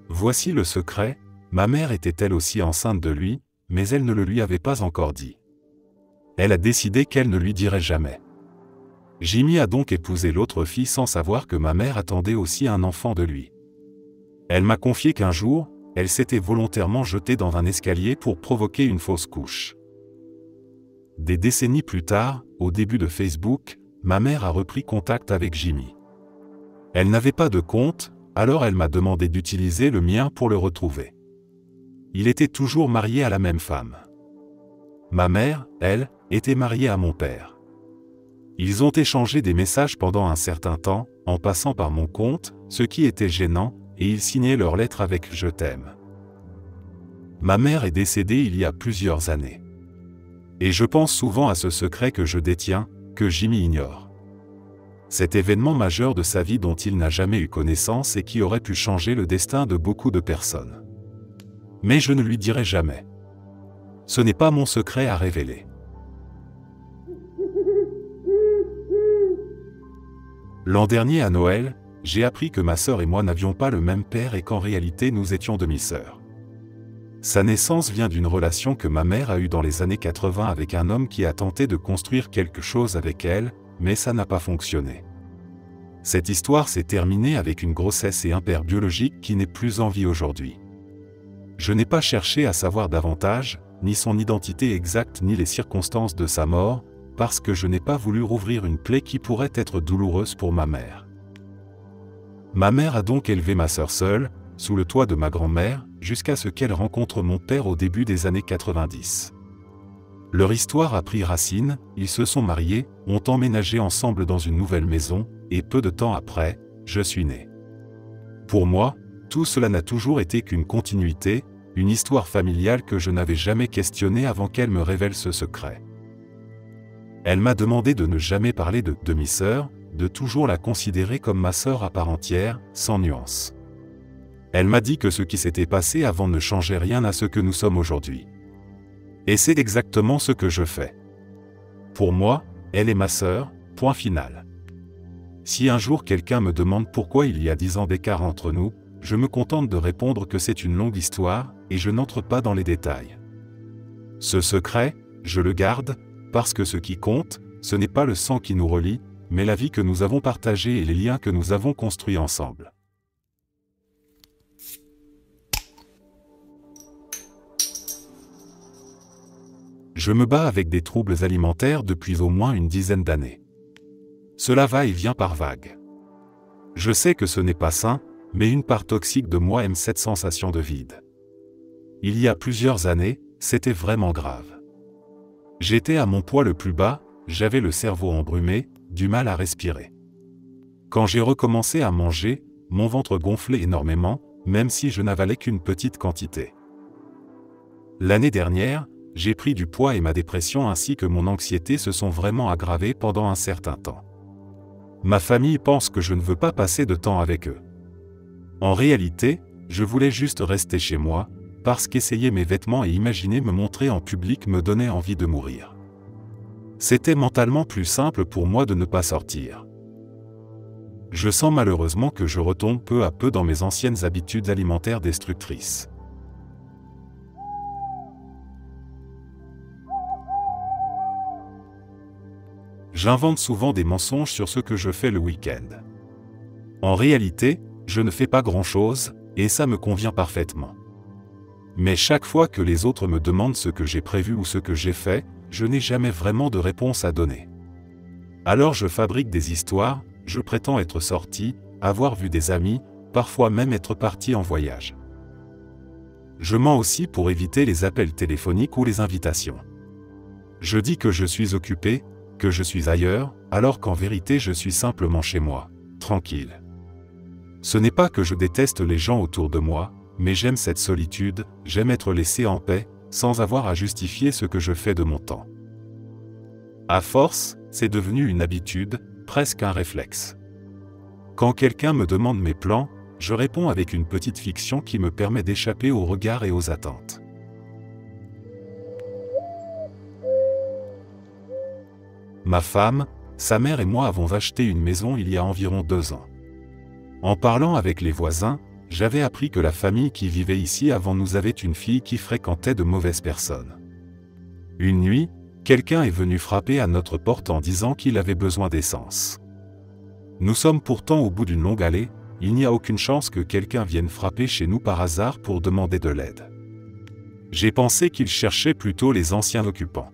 Voici le secret, ma mère était elle aussi enceinte de lui, mais elle ne le lui avait pas encore dit. Elle a décidé qu'elle ne lui dirait jamais. Jimmy a donc épousé l'autre fille sans savoir que ma mère attendait aussi un enfant de lui. Elle m'a confié qu'un jour, elle s'était volontairement jetée dans un escalier pour provoquer une fausse couche. Des décennies plus tard, au début de Facebook, ma mère a repris contact avec Jimmy. Elle n'avait pas de compte, alors elle m'a demandé d'utiliser le mien pour le retrouver. Il était toujours marié à la même femme. Ma mère, elle, était mariée à mon père. Ils ont échangé des messages pendant un certain temps, en passant par mon compte, ce qui était gênant, et ils signaient leurs lettres avec « Je t'aime ». Ma mère est décédée il y a plusieurs années. Et je pense souvent à ce secret que je détiens, que Jimmy ignore. Cet événement majeur de sa vie dont il n'a jamais eu connaissance et qui aurait pu changer le destin de beaucoup de personnes. Mais je ne lui dirai jamais. Ce n'est pas mon secret à révéler. L'an dernier à Noël, j'ai appris que ma sœur et moi n'avions pas le même père et qu'en réalité nous étions demi-sœurs. Sa naissance vient d'une relation que ma mère a eue dans les années 80 avec un homme qui a tenté de construire quelque chose avec elle, mais ça n'a pas fonctionné. Cette histoire s'est terminée avec une grossesse et un père biologique qui n'est plus en vie aujourd'hui. Je n'ai pas cherché à savoir davantage, ni son identité exacte ni les circonstances de sa mort, parce que je n'ai pas voulu rouvrir une plaie qui pourrait être douloureuse pour ma mère. Ma mère a donc élevé ma sœur seule, sous le toit de ma grand-mère, jusqu'à ce qu'elle rencontre mon père au début des années 90. Leur histoire a pris racine, ils se sont mariés, ont emménagé ensemble dans une nouvelle maison, et peu de temps après, je suis né. Pour moi, tout cela n'a toujours été qu'une continuité, une histoire familiale que je n'avais jamais questionnée avant qu'elle me révèle ce secret. Elle m'a demandé de ne jamais parler de demi-sœur, de toujours la considérer comme ma sœur à part entière, sans nuance. Elle m'a dit que ce qui s'était passé avant ne changeait rien à ce que nous sommes aujourd'hui. Et c'est exactement ce que je fais. Pour moi, elle est ma sœur, point final. Si un jour quelqu'un me demande pourquoi il y a 10 ans d'écart entre nous, je me contente de répondre que c'est une longue histoire, et je n'entre pas dans les détails. Ce secret, je le garde, parce que ce qui compte, ce n'est pas le sang qui nous relie, mais la vie que nous avons partagée et les liens que nous avons construits ensemble. Je me bats avec des troubles alimentaires depuis au moins une dizaine d'années. Cela va et vient par vagues. Je sais que ce n'est pas sain, mais une part toxique de moi aime cette sensation de vide. Il y a plusieurs années, c'était vraiment grave. J'étais à mon poids le plus bas, j'avais le cerveau embrumé, du mal à respirer. Quand j'ai recommencé à manger, mon ventre gonflait énormément, même si je n'avalais qu'une petite quantité. L'année dernière, j'ai pris du poids et ma dépression ainsi que mon anxiété se sont vraiment aggravées pendant un certain temps. Ma famille pense que je ne veux pas passer de temps avec eux. En réalité, je voulais juste rester chez moi, parce qu'essayer mes vêtements et imaginer me montrer en public me donnait envie de mourir. C'était mentalement plus simple pour moi de ne pas sortir. Je sens malheureusement que je retombe peu à peu dans mes anciennes habitudes alimentaires destructrices. J'invente souvent des mensonges sur ce que je fais le week-end. En réalité, je ne fais pas grand-chose, et ça me convient parfaitement. Mais chaque fois que les autres me demandent ce que j'ai prévu ou ce que j'ai fait, je n'ai jamais vraiment de réponse à donner. Alors je fabrique des histoires, je prétends être sorti, avoir vu des amis, parfois même être parti en voyage. Je mens aussi pour éviter les appels téléphoniques ou les invitations. Je dis que je suis occupé, que je suis ailleurs, alors qu'en vérité je suis simplement chez moi, tranquille. Ce n'est pas que je déteste les gens autour de moi, mais j'aime cette solitude, j'aime être laissé en paix, sans avoir à justifier ce que je fais de mon temps. À force, c'est devenu une habitude, presque un réflexe. Quand quelqu'un me demande mes plans, je réponds avec une petite fiction qui me permet d'échapper aux regards et aux attentes. Ma femme, sa mère et moi avons acheté une maison il y a environ 2 ans. En parlant avec les voisins, j'avais appris que la famille qui vivait ici avant nous avait une fille qui fréquentait de mauvaises personnes. Une nuit, quelqu'un est venu frapper à notre porte en disant qu'il avait besoin d'essence. Nous sommes pourtant au bout d'une longue allée, il n'y a aucune chance que quelqu'un vienne frapper chez nous par hasard pour demander de l'aide. J'ai pensé qu'il cherchait plutôt les anciens occupants.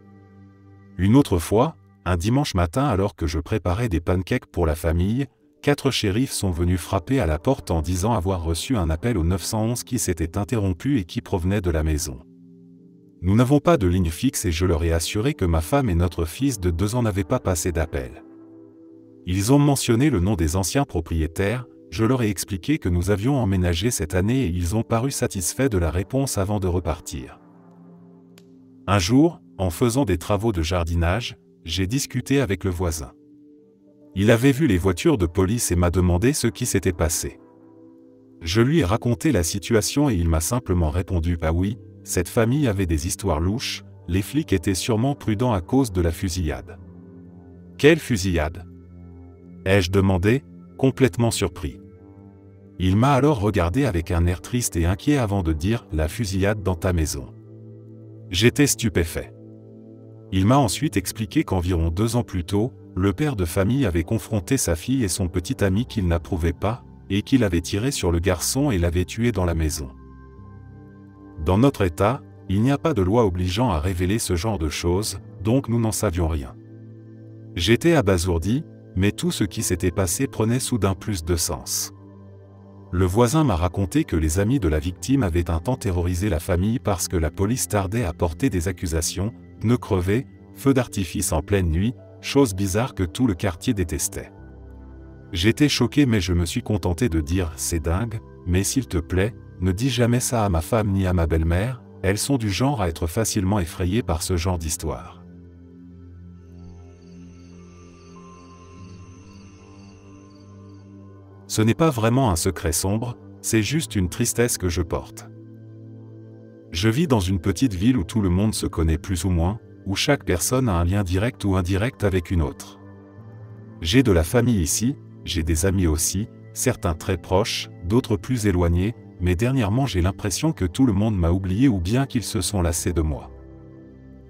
Une autre fois, un dimanche matin alors que je préparais des pancakes pour la famille, 4 shérifs sont venus frapper à la porte en disant avoir reçu un appel au 911 qui s'était interrompu et qui provenait de la maison. Nous n'avons pas de ligne fixe et je leur ai assuré que ma femme et notre fils de 2 ans n'avaient pas passé d'appel. Ils ont mentionné le nom des anciens propriétaires, je leur ai expliqué que nous avions emménagé cette année et ils ont paru satisfaits de la réponse avant de repartir. Un jour, en faisant des travaux de jardinage, j'ai discuté avec le voisin. Il avait vu les voitures de police et m'a demandé ce qui s'était passé. Je lui ai raconté la situation et il m'a simplement répondu « Ah oui, cette famille avait des histoires louches, les flics étaient sûrement prudents à cause de la fusillade. » « Quelle fusillade ? Ai-je demandé, complètement surpris. Il m'a alors regardé avec un air triste et inquiet avant de dire « La fusillade dans ta maison. » J'étais stupéfait. Il m'a ensuite expliqué qu'environ 2 ans plus tôt, le père de famille avait confronté sa fille et son petit ami qu'il n'approuvait pas, et qu'il avait tiré sur le garçon et l'avait tué dans la maison. Dans notre État, il n'y a pas de loi obligeant à révéler ce genre de choses, donc nous n'en savions rien. J'étais abasourdi, mais tout ce qui s'était passé prenait soudain plus de sens. Le voisin m'a raconté que les amis de la victime avaient un temps terrorisé la famille parce que la police tardait à porter des accusations, pneus crevés, feux d'artifice en pleine nuit, chose bizarre que tout le quartier détestait. J'étais choqué mais je me suis contenté de dire « C'est dingue, mais s'il te plaît, ne dis jamais ça à ma femme ni à ma belle-mère, elles sont du genre à être facilement effrayées par ce genre d'histoire. » Ce n'est pas vraiment un secret sombre, c'est juste une tristesse que je porte. Je vis dans une petite ville où tout le monde se connaît plus ou moins, où chaque personne a un lien direct ou indirect avec une autre. J'ai de la famille ici, j'ai des amis aussi, certains très proches, d'autres plus éloignés, mais dernièrement j'ai l'impression que tout le monde m'a oublié ou bien qu'ils se sont lassés de moi.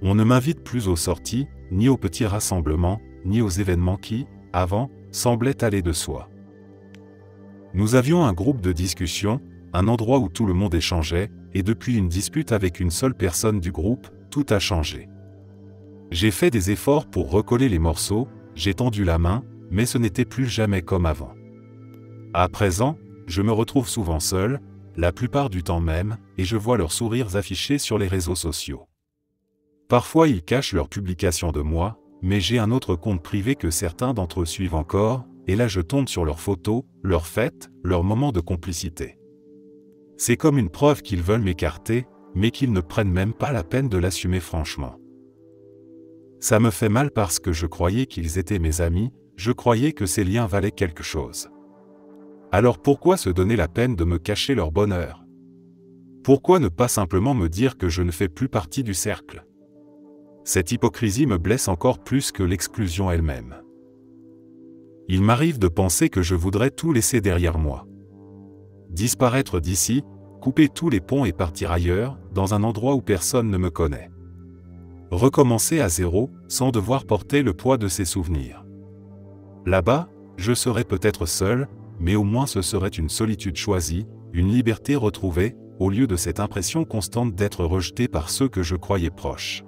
On ne m'invite plus aux sorties, ni aux petits rassemblements, ni aux événements qui, avant, semblaient aller de soi. Nous avions un groupe de discussion, un endroit où tout le monde échangeait, et depuis une dispute avec une seule personne du groupe, tout a changé. J'ai fait des efforts pour recoller les morceaux, j'ai tendu la main, mais ce n'était plus jamais comme avant. À présent, je me retrouve souvent seul, la plupart du temps même, et je vois leurs sourires affichés sur les réseaux sociaux. Parfois ils cachent leurs publications de moi, mais j'ai un autre compte privé que certains d'entre eux suivent encore, et là je tombe sur leurs photos, leurs fêtes, leurs moments de complicité. C'est comme une preuve qu'ils veulent m'écarter, mais qu'ils ne prennent même pas la peine de l'assumer franchement. Ça me fait mal parce que je croyais qu'ils étaient mes amis, je croyais que ces liens valaient quelque chose. Alors pourquoi se donner la peine de me cacher leur bonheur? Pourquoi ne pas simplement me dire que je ne fais plus partie du cercle? Cette hypocrisie me blesse encore plus que l'exclusion elle-même. Il m'arrive de penser que je voudrais tout laisser derrière moi. Disparaître d'ici, couper tous les ponts et partir ailleurs, dans un endroit où personne ne me connaît. Recommencer à zéro, sans devoir porter le poids de ses souvenirs. Là-bas, je serais peut-être seul, mais au moins ce serait une solitude choisie, une liberté retrouvée, au lieu de cette impression constante d'être rejeté par ceux que je croyais proches.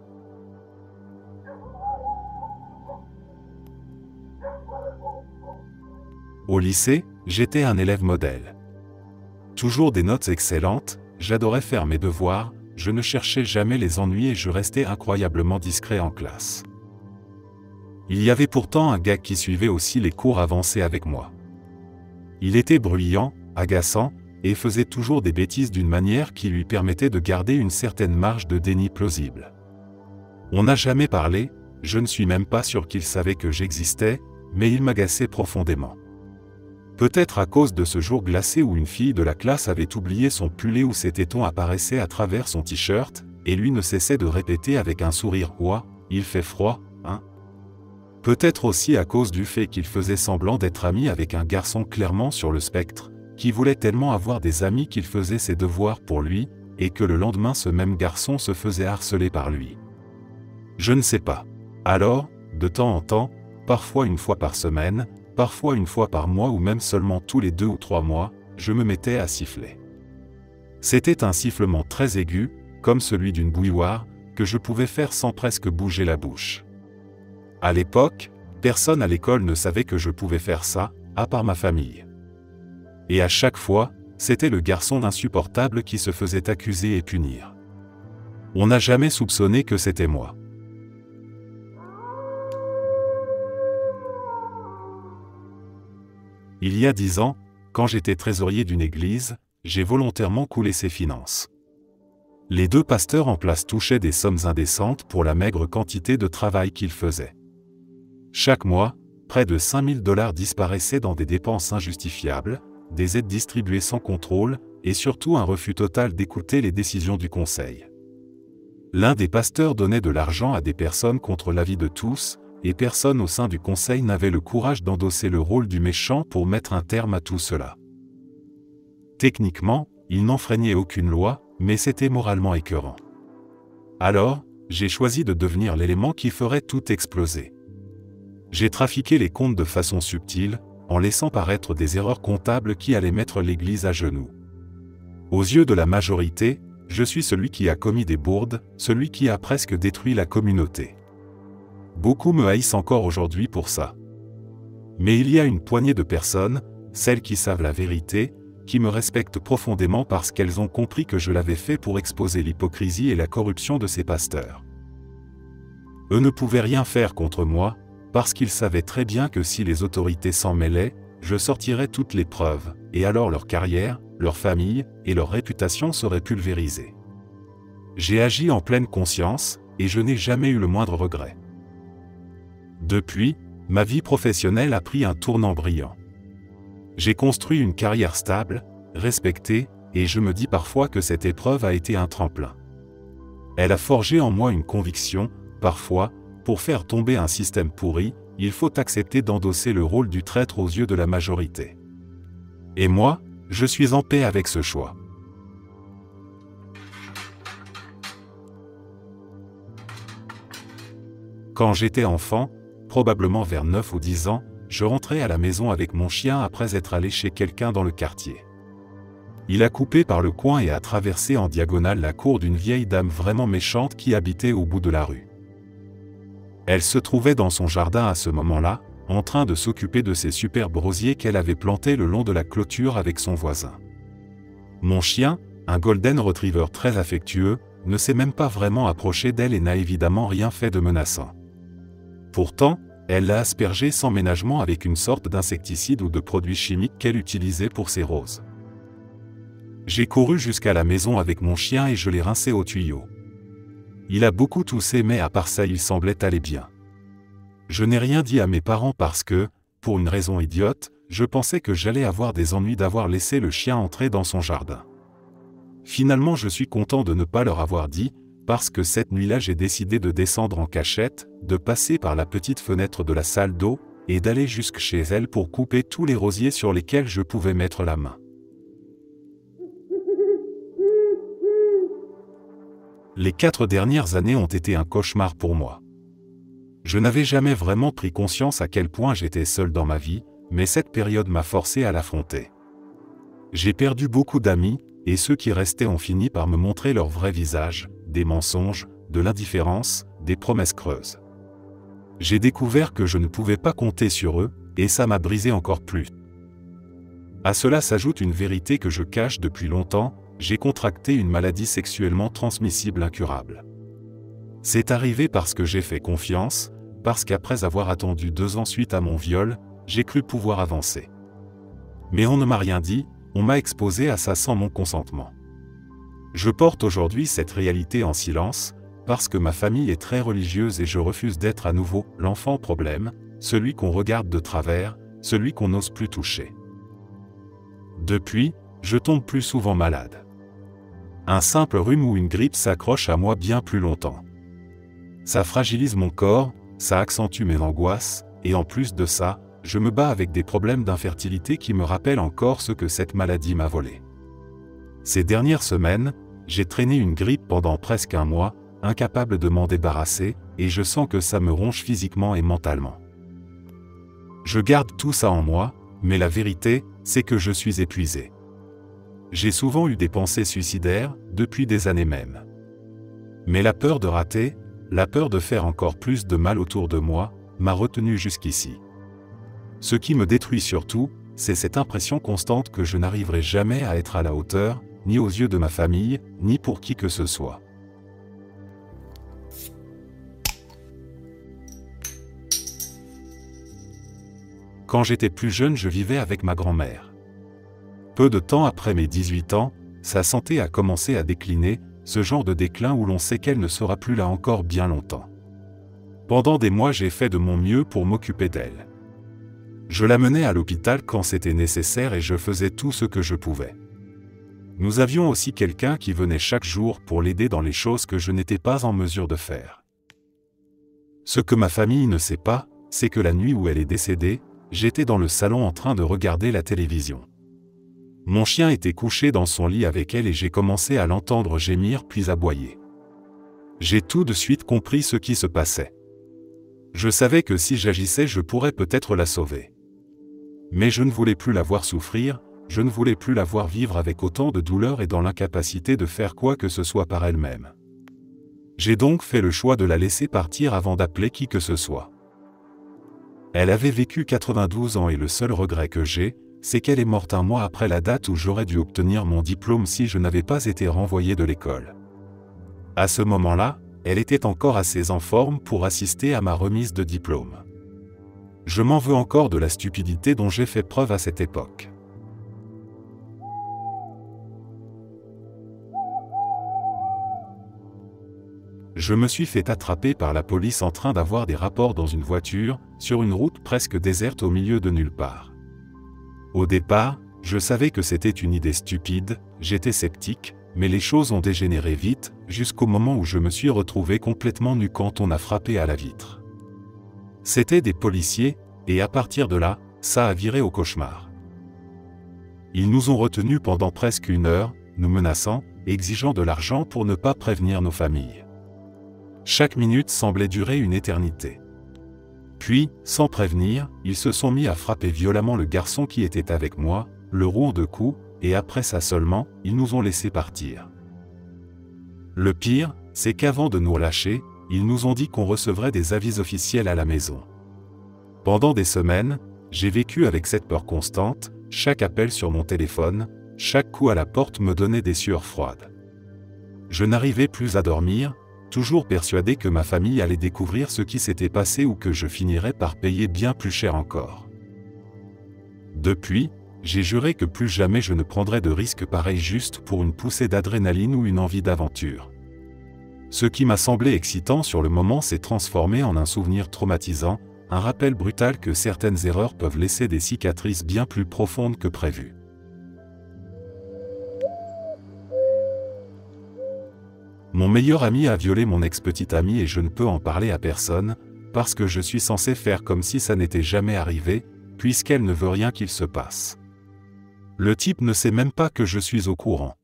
Au lycée, j'étais un élève modèle. Toujours des notes excellentes, j'adorais faire mes devoirs, je ne cherchais jamais les ennuis et je restais incroyablement discret en classe. Il y avait pourtant un gars qui suivait aussi les cours avancés avec moi. Il était bruyant, agaçant, et faisait toujours des bêtises d'une manière qui lui permettait de garder une certaine marge de déni plausible. On n'a jamais parlé, je ne suis même pas sûr qu'il savait que j'existais, mais il m'agaçait profondément. Peut-être à cause de ce jour glacé où une fille de la classe avait oublié son pull et où ses tétons apparaissaient à travers son t-shirt, et lui ne cessait de répéter avec un sourire « Ouah, il fait froid, hein ?» Peut-être aussi à cause du fait qu'il faisait semblant d'être ami avec un garçon clairement sur le spectre, qui voulait tellement avoir des amis qu'il faisait ses devoirs pour lui, et que le lendemain ce même garçon se faisait harceler par lui. Je ne sais pas. Alors, de temps en temps, parfois une fois par semaine, parfois une fois par mois ou même seulement tous les 2 ou 3 mois, je me mettais à siffler. C'était un sifflement très aigu, comme celui d'une bouilloire, que je pouvais faire sans presque bouger la bouche. À l'époque, personne à l'école ne savait que je pouvais faire ça, à part ma famille. Et à chaque fois, c'était le garçon insupportable qui se faisait accuser et punir. On n'a jamais soupçonné que c'était moi. Il y a 10 ans, quand j'étais trésorier d'une église, j'ai volontairement coulé ses finances. Les 2 pasteurs en place touchaient des sommes indécentes pour la maigre quantité de travail qu'ils faisaient. Chaque mois, près de 5 000 $ disparaissaient dans des dépenses injustifiables, des aides distribuées sans contrôle, et surtout un refus total d'écouter les décisions du conseil. L'un des pasteurs donnait de l'argent à des personnes contre l'avis de tous, et personne au sein du conseil n'avait le courage d'endosser le rôle du méchant pour mettre un terme à tout cela. Techniquement, il n'enfreignait aucune loi, mais c'était moralement écœurant. Alors, j'ai choisi de devenir l'élément qui ferait tout exploser. J'ai trafiqué les comptes de façon subtile, en laissant paraître des erreurs comptables qui allaient mettre l'Église à genoux. Aux yeux de la majorité, je suis celui qui a commis des bourdes, celui qui a presque détruit la communauté. Beaucoup me haïssent encore aujourd'hui pour ça. Mais il y a une poignée de personnes, celles qui savent la vérité, qui me respectent profondément parce qu'elles ont compris que je l'avais fait pour exposer l'hypocrisie et la corruption de ces pasteurs. Eux ne pouvaient rien faire contre moi, parce qu'ils savaient très bien que si les autorités s'en mêlaient, je sortirais toutes les preuves, et alors leur carrière, leur famille et leur réputation seraient pulvérisées. J'ai agi en pleine conscience, et je n'ai jamais eu le moindre regret. Depuis, ma vie professionnelle a pris un tournant brillant. J'ai construit une carrière stable, respectée, et je me dis parfois que cette épreuve a été un tremplin. Elle a forgé en moi une conviction, parfois, pour faire tomber un système pourri, il faut accepter d'endosser le rôle du traître aux yeux de la majorité. Et moi, je suis en paix avec ce choix. Quand j'étais enfant, probablement vers 9 ou 10 ans, je rentrais à la maison avec mon chien après être allé chez quelqu'un dans le quartier. Il a coupé par le coin et a traversé en diagonale la cour d'une vieille dame vraiment méchante qui habitait au bout de la rue. Elle se trouvait dans son jardin à ce moment-là, en train de s'occuper de ces superbes rosiers qu'elle avait plantés le long de la clôture avec son voisin. Mon chien, un golden retriever très affectueux, ne s'est même pas vraiment approché d'elle et n'a évidemment rien fait de menaçant. Pourtant, elle l'a aspergé sans ménagement avec une sorte d'insecticide ou de produit chimique qu'elle utilisait pour ses roses. J'ai couru jusqu'à la maison avec mon chien et je l'ai rincé au tuyau. Il a beaucoup toussé mais à part ça il semblait aller bien. Je n'ai rien dit à mes parents parce que, pour une raison idiote, je pensais que j'allais avoir des ennuis d'avoir laissé le chien entrer dans son jardin. Finalement je suis content de ne pas leur avoir dit, parce que cette nuit-là j'ai décidé de descendre en cachette, de passer par la petite fenêtre de la salle d'eau, et d'aller jusque chez elle pour couper tous les rosiers sur lesquels je pouvais mettre la main. Les 4 dernières années ont été un cauchemar pour moi. Je n'avais jamais vraiment pris conscience à quel point j'étais seul dans ma vie, mais cette période m'a forcé à l'affronter. J'ai perdu beaucoup d'amis, et ceux qui restaient ont fini par me montrer leur vrai visage, des mensonges, de l'indifférence, des promesses creuses. J'ai découvert que je ne pouvais pas compter sur eux, et ça m'a brisé encore plus. À cela s'ajoute une vérité que je cache depuis longtemps, j'ai contracté une maladie sexuellement transmissible incurable. C'est arrivé parce que j'ai fait confiance, parce qu'après avoir attendu 2 ans suite à mon viol, j'ai cru pouvoir avancer. Mais on ne m'a rien dit, on m'a exposé à ça sans mon consentement. Je porte aujourd'hui cette réalité en silence, parce que ma famille est très religieuse et je refuse d'être à nouveau l'enfant problème, celui qu'on regarde de travers, celui qu'on n'ose plus toucher. Depuis, je tombe plus souvent malade. Un simple rhume ou une grippe s'accroche à moi bien plus longtemps. Ça fragilise mon corps, ça accentue mes angoisses, et en plus de ça, je me bats avec des problèmes d'infertilité qui me rappellent encore ce que cette maladie m'a volé. Ces dernières semaines, j'ai traîné une grippe pendant presque 1 mois, incapable de m'en débarrasser, et je sens que ça me ronge physiquement et mentalement. Je garde tout ça en moi, mais la vérité, c'est que je suis épuisé. J'ai souvent eu des pensées suicidaires, depuis des années même. Mais la peur de rater, la peur de faire encore plus de mal autour de moi, m'a retenu jusqu'ici. Ce qui me détruit surtout, c'est cette impression constante que je n'arriverai jamais à être à la hauteur, ni aux yeux de ma famille, ni pour qui que ce soit. Quand j'étais plus jeune, je vivais avec ma grand-mère. Peu de temps après mes 18 ans, sa santé a commencé à décliner, ce genre de déclin où l'on sait qu'elle ne sera plus là encore bien longtemps. Pendant des mois, j'ai fait de mon mieux pour m'occuper d'elle. Je l'amenais à l'hôpital quand c'était nécessaire et je faisais tout ce que je pouvais. Nous avions aussi quelqu'un qui venait chaque jour pour l'aider dans les choses que je n'étais pas en mesure de faire. Ce que ma famille ne sait pas, c'est que la nuit où elle est décédée, j'étais dans le salon en train de regarder la télévision. Mon chien était couché dans son lit avec elle et j'ai commencé à l'entendre gémir puis aboyer. J'ai tout de suite compris ce qui se passait. Je savais que si j'agissais, je pourrais peut-être la sauver. Mais je ne voulais plus la voir souffrir, je ne voulais plus la voir vivre avec autant de douleur et dans l'incapacité de faire quoi que ce soit par elle-même. J'ai donc fait le choix de la laisser partir avant d'appeler qui que ce soit. Elle avait vécu 92 ans et le seul regret que j'ai, c'est qu'elle est morte 1 mois après la date où j'aurais dû obtenir mon diplôme si je n'avais pas été renvoyé de l'école. À ce moment-là, elle était encore assez en forme pour assister à ma remise de diplôme. Je m'en veux encore de la stupidité dont j'ai fait preuve à cette époque. Je me suis fait attraper par la police en train d'avoir des rapports dans une voiture, sur une route presque déserte au milieu de nulle part. Au départ, je savais que c'était une idée stupide, j'étais sceptique, mais les choses ont dégénéré vite, jusqu'au moment où je me suis retrouvé complètement nu quand on a frappé à la vitre. C'étaient des policiers, et à partir de là, ça a viré au cauchemar. Ils nous ont retenus pendant presque 1 heure, nous menaçant, exigeant de l'argent pour ne pas prévenir nos familles. Chaque minute semblait durer une éternité. Puis, sans prévenir, ils se sont mis à frapper violemment le garçon qui était avec moi, le rouant de coups, et après ça seulement, ils nous ont laissés partir. Le pire, c'est qu'avant de nous relâcher, ils nous ont dit qu'on recevrait des avis officiels à la maison. Pendant des semaines, j'ai vécu avec cette peur constante, chaque appel sur mon téléphone, chaque coup à la porte me donnait des sueurs froides. Je n'arrivais plus à dormir, toujours persuadé que ma famille allait découvrir ce qui s'était passé ou que je finirais par payer bien plus cher encore. Depuis, j'ai juré que plus jamais je ne prendrais de risques pareils juste pour une poussée d'adrénaline ou une envie d'aventure. Ce qui m'a semblé excitant sur le moment s'est transformé en un souvenir traumatisant, un rappel brutal que certaines erreurs peuvent laisser des cicatrices bien plus profondes que prévu. Mon meilleur ami a violé mon ex-petite amie et je ne peux en parler à personne, parce que je suis censé faire comme si ça n'était jamais arrivé, puisqu'elle ne veut rien qu'il se passe. Le type ne sait même pas que je suis au courant.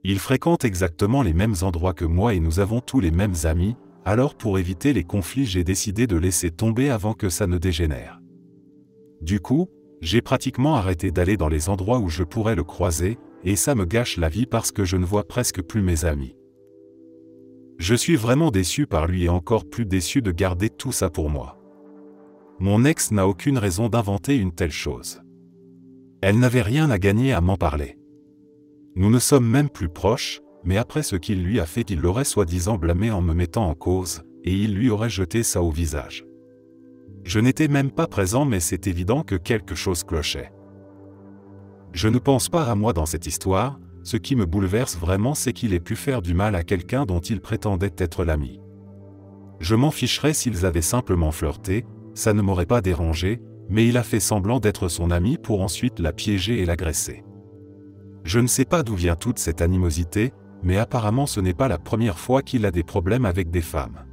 Il fréquente exactement les mêmes endroits que moi et nous avons tous les mêmes amis, alors pour éviter les conflits j'ai décidé de laisser tomber avant que ça ne dégénère. Du coup, j'ai pratiquement arrêté d'aller dans les endroits où je pourrais le croiser, et ça me gâche la vie parce que je ne vois presque plus mes amis. Je suis vraiment déçu par lui et encore plus déçu de garder tout ça pour moi. Mon ex n'a aucune raison d'inventer une telle chose. Elle n'avait rien à gagner à m'en parler. Nous ne sommes même plus proches, mais après ce qu'il lui a fait, il l'aurait soi-disant blâmé en me mettant en cause, et il lui aurait jeté ça au visage. Je n'étais même pas présent mais c'est évident que quelque chose clochait. Je ne pense pas à moi dans cette histoire, ce qui me bouleverse vraiment c'est qu'il ait pu faire du mal à quelqu'un dont il prétendait être l'ami. Je m'en ficherais s'ils avaient simplement flirté, ça ne m'aurait pas dérangé, mais il a fait semblant d'être son ami pour ensuite la piéger et l'agresser. Je ne sais pas d'où vient toute cette animosité, mais apparemment ce n'est pas la première fois qu'il a des problèmes avec des femmes.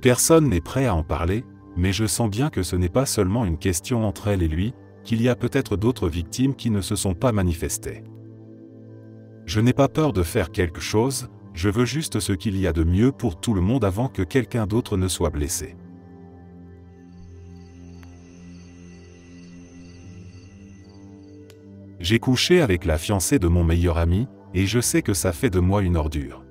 Personne n'est prêt à en parler, mais je sens bien que ce n'est pas seulement une question entre elle et lui, qu'il y a peut-être d'autres victimes qui ne se sont pas manifestées. Je n'ai pas peur de faire quelque chose, je veux juste ce qu'il y a de mieux pour tout le monde avant que quelqu'un d'autre ne soit blessé. J'ai couché avec la fiancée de mon meilleur ami, et je sais que ça fait de moi une ordure.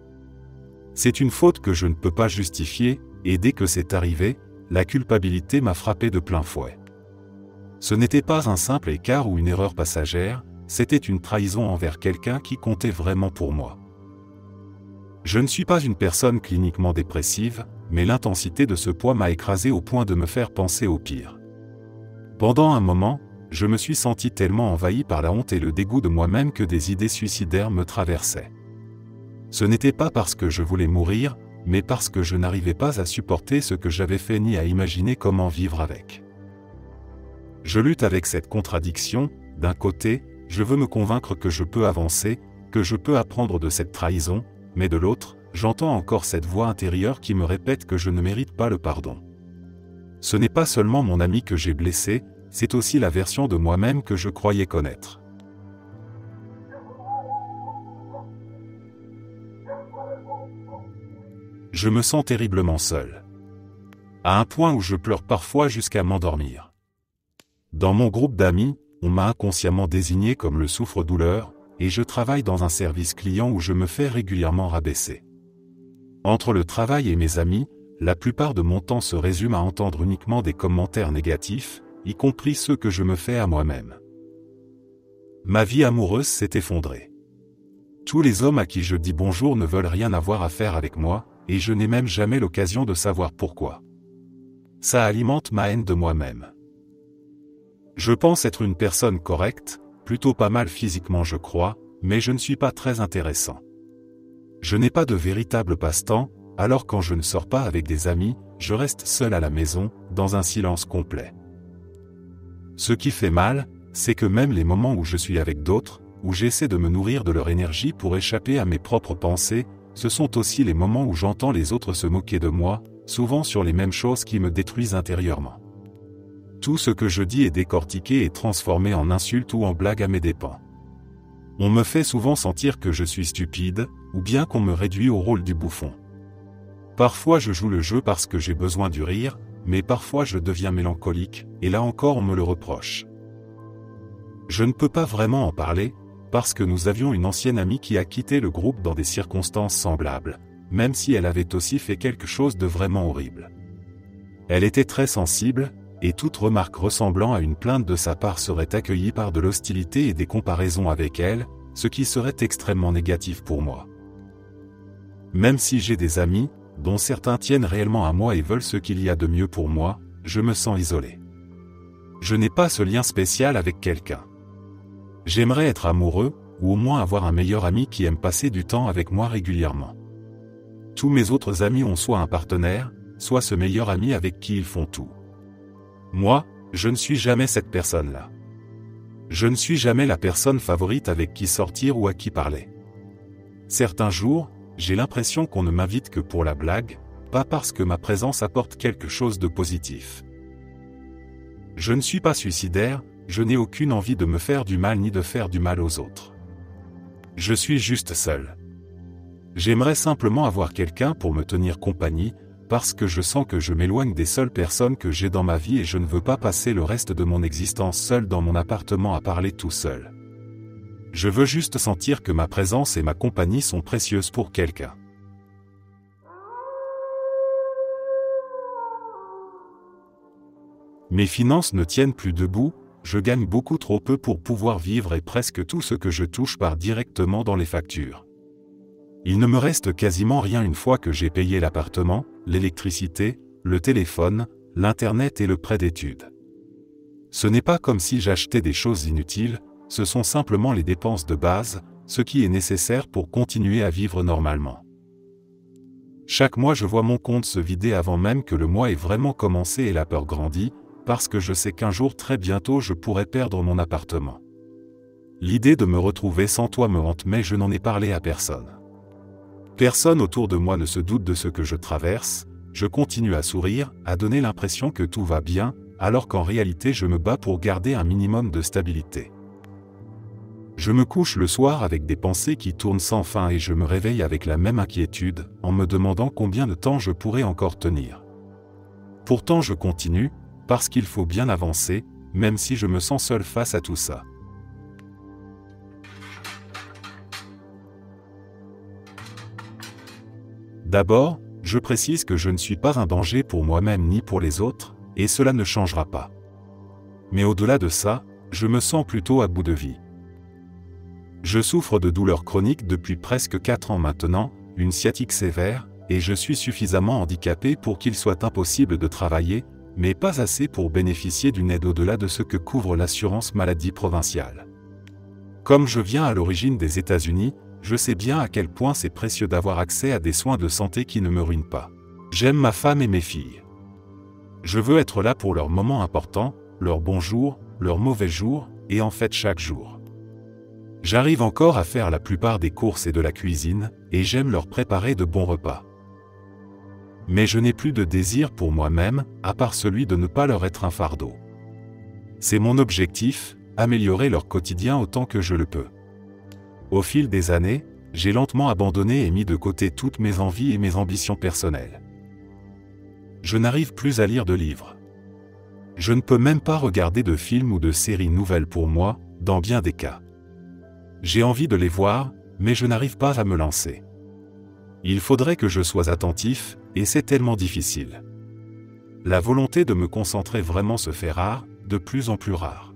C'est une faute que je ne peux pas justifier, et dès que c'est arrivé, la culpabilité m'a frappé de plein fouet. Ce n'était pas un simple écart ou une erreur passagère, c'était une trahison envers quelqu'un qui comptait vraiment pour moi. Je ne suis pas une personne cliniquement dépressive, mais l'intensité de ce poids m'a écrasé au point de me faire penser au pire. Pendant un moment, je me suis senti tellement envahi par la honte et le dégoût de moi-même que des idées suicidaires me traversaient. Ce n'était pas parce que je voulais mourir, mais parce que je n'arrivais pas à supporter ce que j'avais fait ni à imaginer comment vivre avec. Je lutte avec cette contradiction, d'un côté, je veux me convaincre que je peux avancer, que je peux apprendre de cette trahison, mais de l'autre, j'entends encore cette voix intérieure qui me répète que je ne mérite pas le pardon. Ce n'est pas seulement mon ami que j'ai blessé, c'est aussi la version de moi-même que je croyais connaître. Je me sens terriblement seul. À un point où je pleure parfois jusqu'à m'endormir. Dans mon groupe d'amis, on m'a inconsciemment désigné comme le souffre-douleur, et je travaille dans un service client où je me fais régulièrement rabaisser. Entre le travail et mes amis, la plupart de mon temps se résume à entendre uniquement des commentaires négatifs, y compris ceux que je me fais à moi-même. Ma vie amoureuse s'est effondrée. Tous les hommes à qui je dis bonjour ne veulent rien avoir à faire avec moi, et je n'ai même jamais l'occasion de savoir pourquoi. Ça alimente ma haine de moi-même. Je pense être une personne correcte, plutôt pas mal physiquement je crois, mais je ne suis pas très intéressant. Je n'ai pas de véritable passe-temps, alors quand je ne sors pas avec des amis, je reste seul à la maison, dans un silence complet. Ce qui fait mal, c'est que même les moments où je suis avec d'autres, où j'essaie de me nourrir de leur énergie pour échapper à mes propres pensées, ce sont aussi les moments où j'entends les autres se moquer de moi, souvent sur les mêmes choses qui me détruisent intérieurement. Tout ce que je dis est décortiqué et transformé en insulte ou en blague à mes dépens. On me fait souvent sentir que je suis stupide, ou bien qu'on me réduit au rôle du bouffon. Parfois je joue le jeu parce que j'ai besoin du rire, mais parfois je deviens mélancolique, et là encore on me le reproche. Je ne peux pas vraiment en parler, parce que nous avions une ancienne amie qui a quitté le groupe dans des circonstances semblables, même si elle avait aussi fait quelque chose de vraiment horrible. Elle était très sensible, et toute remarque ressemblant à une plainte de sa part serait accueillie par de l'hostilité et des comparaisons avec elle, ce qui serait extrêmement négatif pour moi. Même si j'ai des amis, dont certains tiennent réellement à moi et veulent ce qu'il y a de mieux pour moi, je me sens isolé. Je n'ai pas ce lien spécial avec quelqu'un. J'aimerais être amoureux, ou au moins avoir un meilleur ami qui aime passer du temps avec moi régulièrement. Tous mes autres amis ont soit un partenaire, soit ce meilleur ami avec qui ils font tout. Moi, je ne suis jamais cette personne-là. Je ne suis jamais la personne favorite avec qui sortir ou à qui parler. Certains jours, j'ai l'impression qu'on ne m'invite que pour la blague, pas parce que ma présence apporte quelque chose de positif. Je ne suis pas suicidaire, je n'ai aucune envie de me faire du mal ni de faire du mal aux autres. Je suis juste seul. J'aimerais simplement avoir quelqu'un pour me tenir compagnie, parce que je sens que je m'éloigne des seules personnes que j'ai dans ma vie et je ne veux pas passer le reste de mon existence seul dans mon appartement à parler tout seul. Je veux juste sentir que ma présence et ma compagnie sont précieuses pour quelqu'un. Mes finances ne tiennent plus debout, je gagne beaucoup trop peu pour pouvoir vivre et presque tout ce que je touche part directement dans les factures. Il ne me reste quasiment rien une fois que j'ai payé l'appartement, l'électricité, le téléphone, l'internet et le prêt d'études. Ce n'est pas comme si j'achetais des choses inutiles, ce sont simplement les dépenses de base, ce qui est nécessaire pour continuer à vivre normalement. Chaque mois je vois mon compte se vider avant même que le mois ait vraiment commencé et la peur grandit, parce que je sais qu'un jour très bientôt je pourrais perdre mon appartement. L'idée de me retrouver sans toit me hante mais je n'en ai parlé à personne. Personne autour de moi ne se doute de ce que je traverse, je continue à sourire, à donner l'impression que tout va bien, alors qu'en réalité je me bats pour garder un minimum de stabilité. Je me couche le soir avec des pensées qui tournent sans fin et je me réveille avec la même inquiétude, en me demandant combien de temps je pourrais encore tenir. Pourtant je continue, parce qu'il faut bien avancer, même si je me sens seul face à tout ça. D'abord, je précise que je ne suis pas un danger pour moi-même ni pour les autres, et cela ne changera pas. Mais au-delà de ça, je me sens plutôt à bout de vie. Je souffre de douleurs chroniques depuis presque 4 ans maintenant, une sciatique sévère, et je suis suffisamment handicapé pour qu'il soit impossible de travailler, mais pas assez pour bénéficier d'une aide au-delà de ce que couvre l'assurance maladie provinciale. Comme je viens à l'origine des États-Unis, je sais bien à quel point c'est précieux d'avoir accès à des soins de santé qui ne me ruinent pas. J'aime ma femme et mes filles. Je veux être là pour leurs moments importants, leurs bons jours, leurs mauvais jours, et en fait chaque jour. J'arrive encore à faire la plupart des courses et de la cuisine, et j'aime leur préparer de bons repas. Mais je n'ai plus de désir pour moi-même, à part celui de ne pas leur être un fardeau. C'est mon objectif, améliorer leur quotidien autant que je le peux. Au fil des années, j'ai lentement abandonné et mis de côté toutes mes envies et mes ambitions personnelles. Je n'arrive plus à lire de livres. Je ne peux même pas regarder de films ou de séries nouvelles pour moi, dans bien des cas. J'ai envie de les voir, mais je n'arrive pas à me lancer. Il faudrait que je sois attentif, et c'est tellement difficile. La volonté de me concentrer vraiment se fait rare, de plus en plus rare.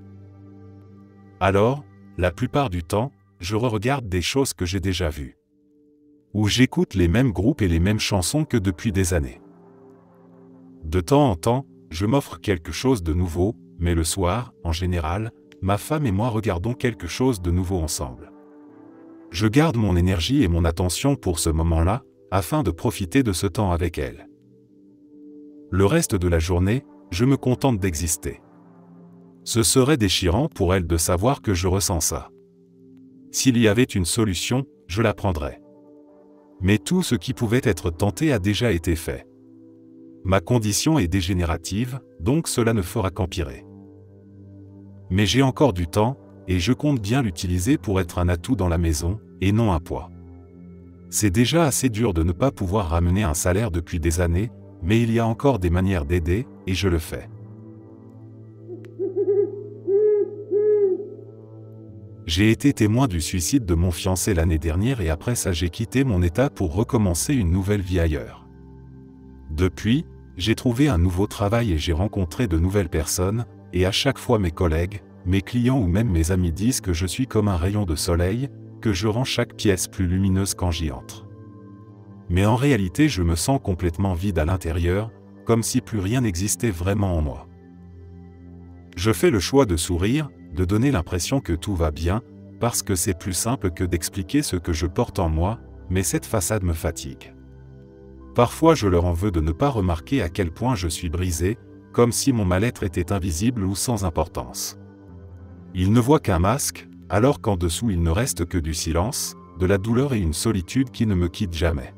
Alors, la plupart du temps, je re-regarde des choses que j'ai déjà vues. Ou j'écoute les mêmes groupes et les mêmes chansons que depuis des années. De temps en temps, je m'offre quelque chose de nouveau, mais le soir, en général, ma femme et moi regardons quelque chose de nouveau ensemble. Je garde mon énergie et mon attention pour ce moment-là, afin de profiter de ce temps avec elle. Le reste de la journée, je me contente d'exister. Ce serait déchirant pour elle de savoir que je ressens ça. S'il y avait une solution, je la prendrais. Mais tout ce qui pouvait être tenté a déjà été fait. Ma condition est dégénérative, donc cela ne fera qu'empirer. Mais j'ai encore du temps, et je compte bien l'utiliser pour être un atout dans la maison, et non un poids. C'est déjà assez dur de ne pas pouvoir ramener un salaire depuis des années, mais il y a encore des manières d'aider, et je le fais. J'ai été témoin du suicide de mon fiancé l'année dernière et après ça j'ai quitté mon état pour recommencer une nouvelle vie ailleurs. Depuis, j'ai trouvé un nouveau travail et j'ai rencontré de nouvelles personnes, et à chaque fois mes collègues, mes clients ou même mes amis disent que je suis comme un rayon de soleil, que je rends chaque pièce plus lumineuse quand j'y entre. Mais en réalité je me sens complètement vide à l'intérieur, comme si plus rien n'existait vraiment en moi. Je fais le choix de sourire, de donner l'impression que tout va bien, parce que c'est plus simple que d'expliquer ce que je porte en moi, mais cette façade me fatigue. Parfois je leur en veux de ne pas remarquer à quel point je suis brisé, comme si mon mal-être était invisible ou sans importance. Ils ne voient qu'un masque, alors qu'en dessous il ne reste que du silence, de la douleur et une solitude qui ne me quittent jamais.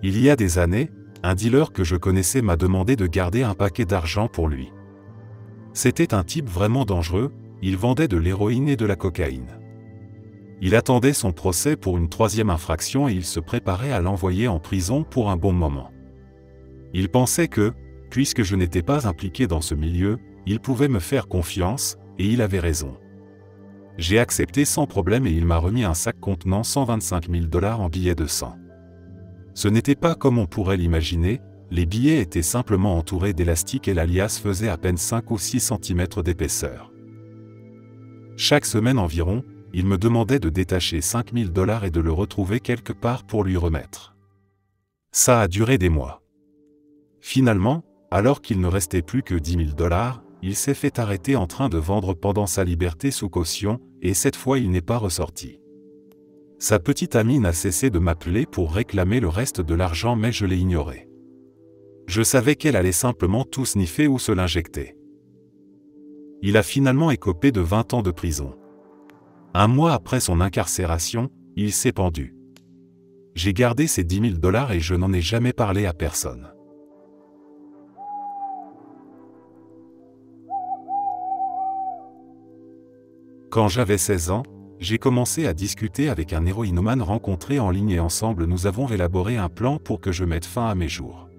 Il y a des années, un dealer que je connaissais m'a demandé de garder un paquet d'argent pour lui. C'était un type vraiment dangereux, il vendait de l'héroïne et de la cocaïne. Il attendait son procès pour une 3e infraction et il se préparait à l'envoyer en prison pour un bon moment. Il pensait que, puisque je n'étais pas impliqué dans ce milieu, il pouvait me faire confiance, et il avait raison. J'ai accepté sans problème et il m'a remis un sac contenant 125 000 $ en billets de 100. Ce n'était pas comme on pourrait l'imaginer, les billets étaient simplement entourés d'élastique et la liasse faisait à peine 5 ou 6 cm d'épaisseur. Chaque semaine environ, il me demandait de détacher 5 000 $ et de le retrouver quelque part pour lui remettre. Ça a duré des mois. Finalement, alors qu'il ne restait plus que 10 000 $, il s'est fait arrêter en train de vendre pendant sa liberté sous caution, et cette fois il n'est pas ressorti. Sa petite amie n'a cessé de m'appeler pour réclamer le reste de l'argent mais je l'ai ignoré. Je savais qu'elle allait simplement tout sniffer ou se l'injecter. Il a finalement écopé de 20 ans de prison. Un mois après son incarcération, il s'est pendu. J'ai gardé ces 10 000 $ et je n'en ai jamais parlé à personne. Quand j'avais 16 ans, j'ai commencé à discuter avec un héroïnomane rencontré en ligne et ensemble nous avons élaboré un plan pour que je mette fin à mes jours.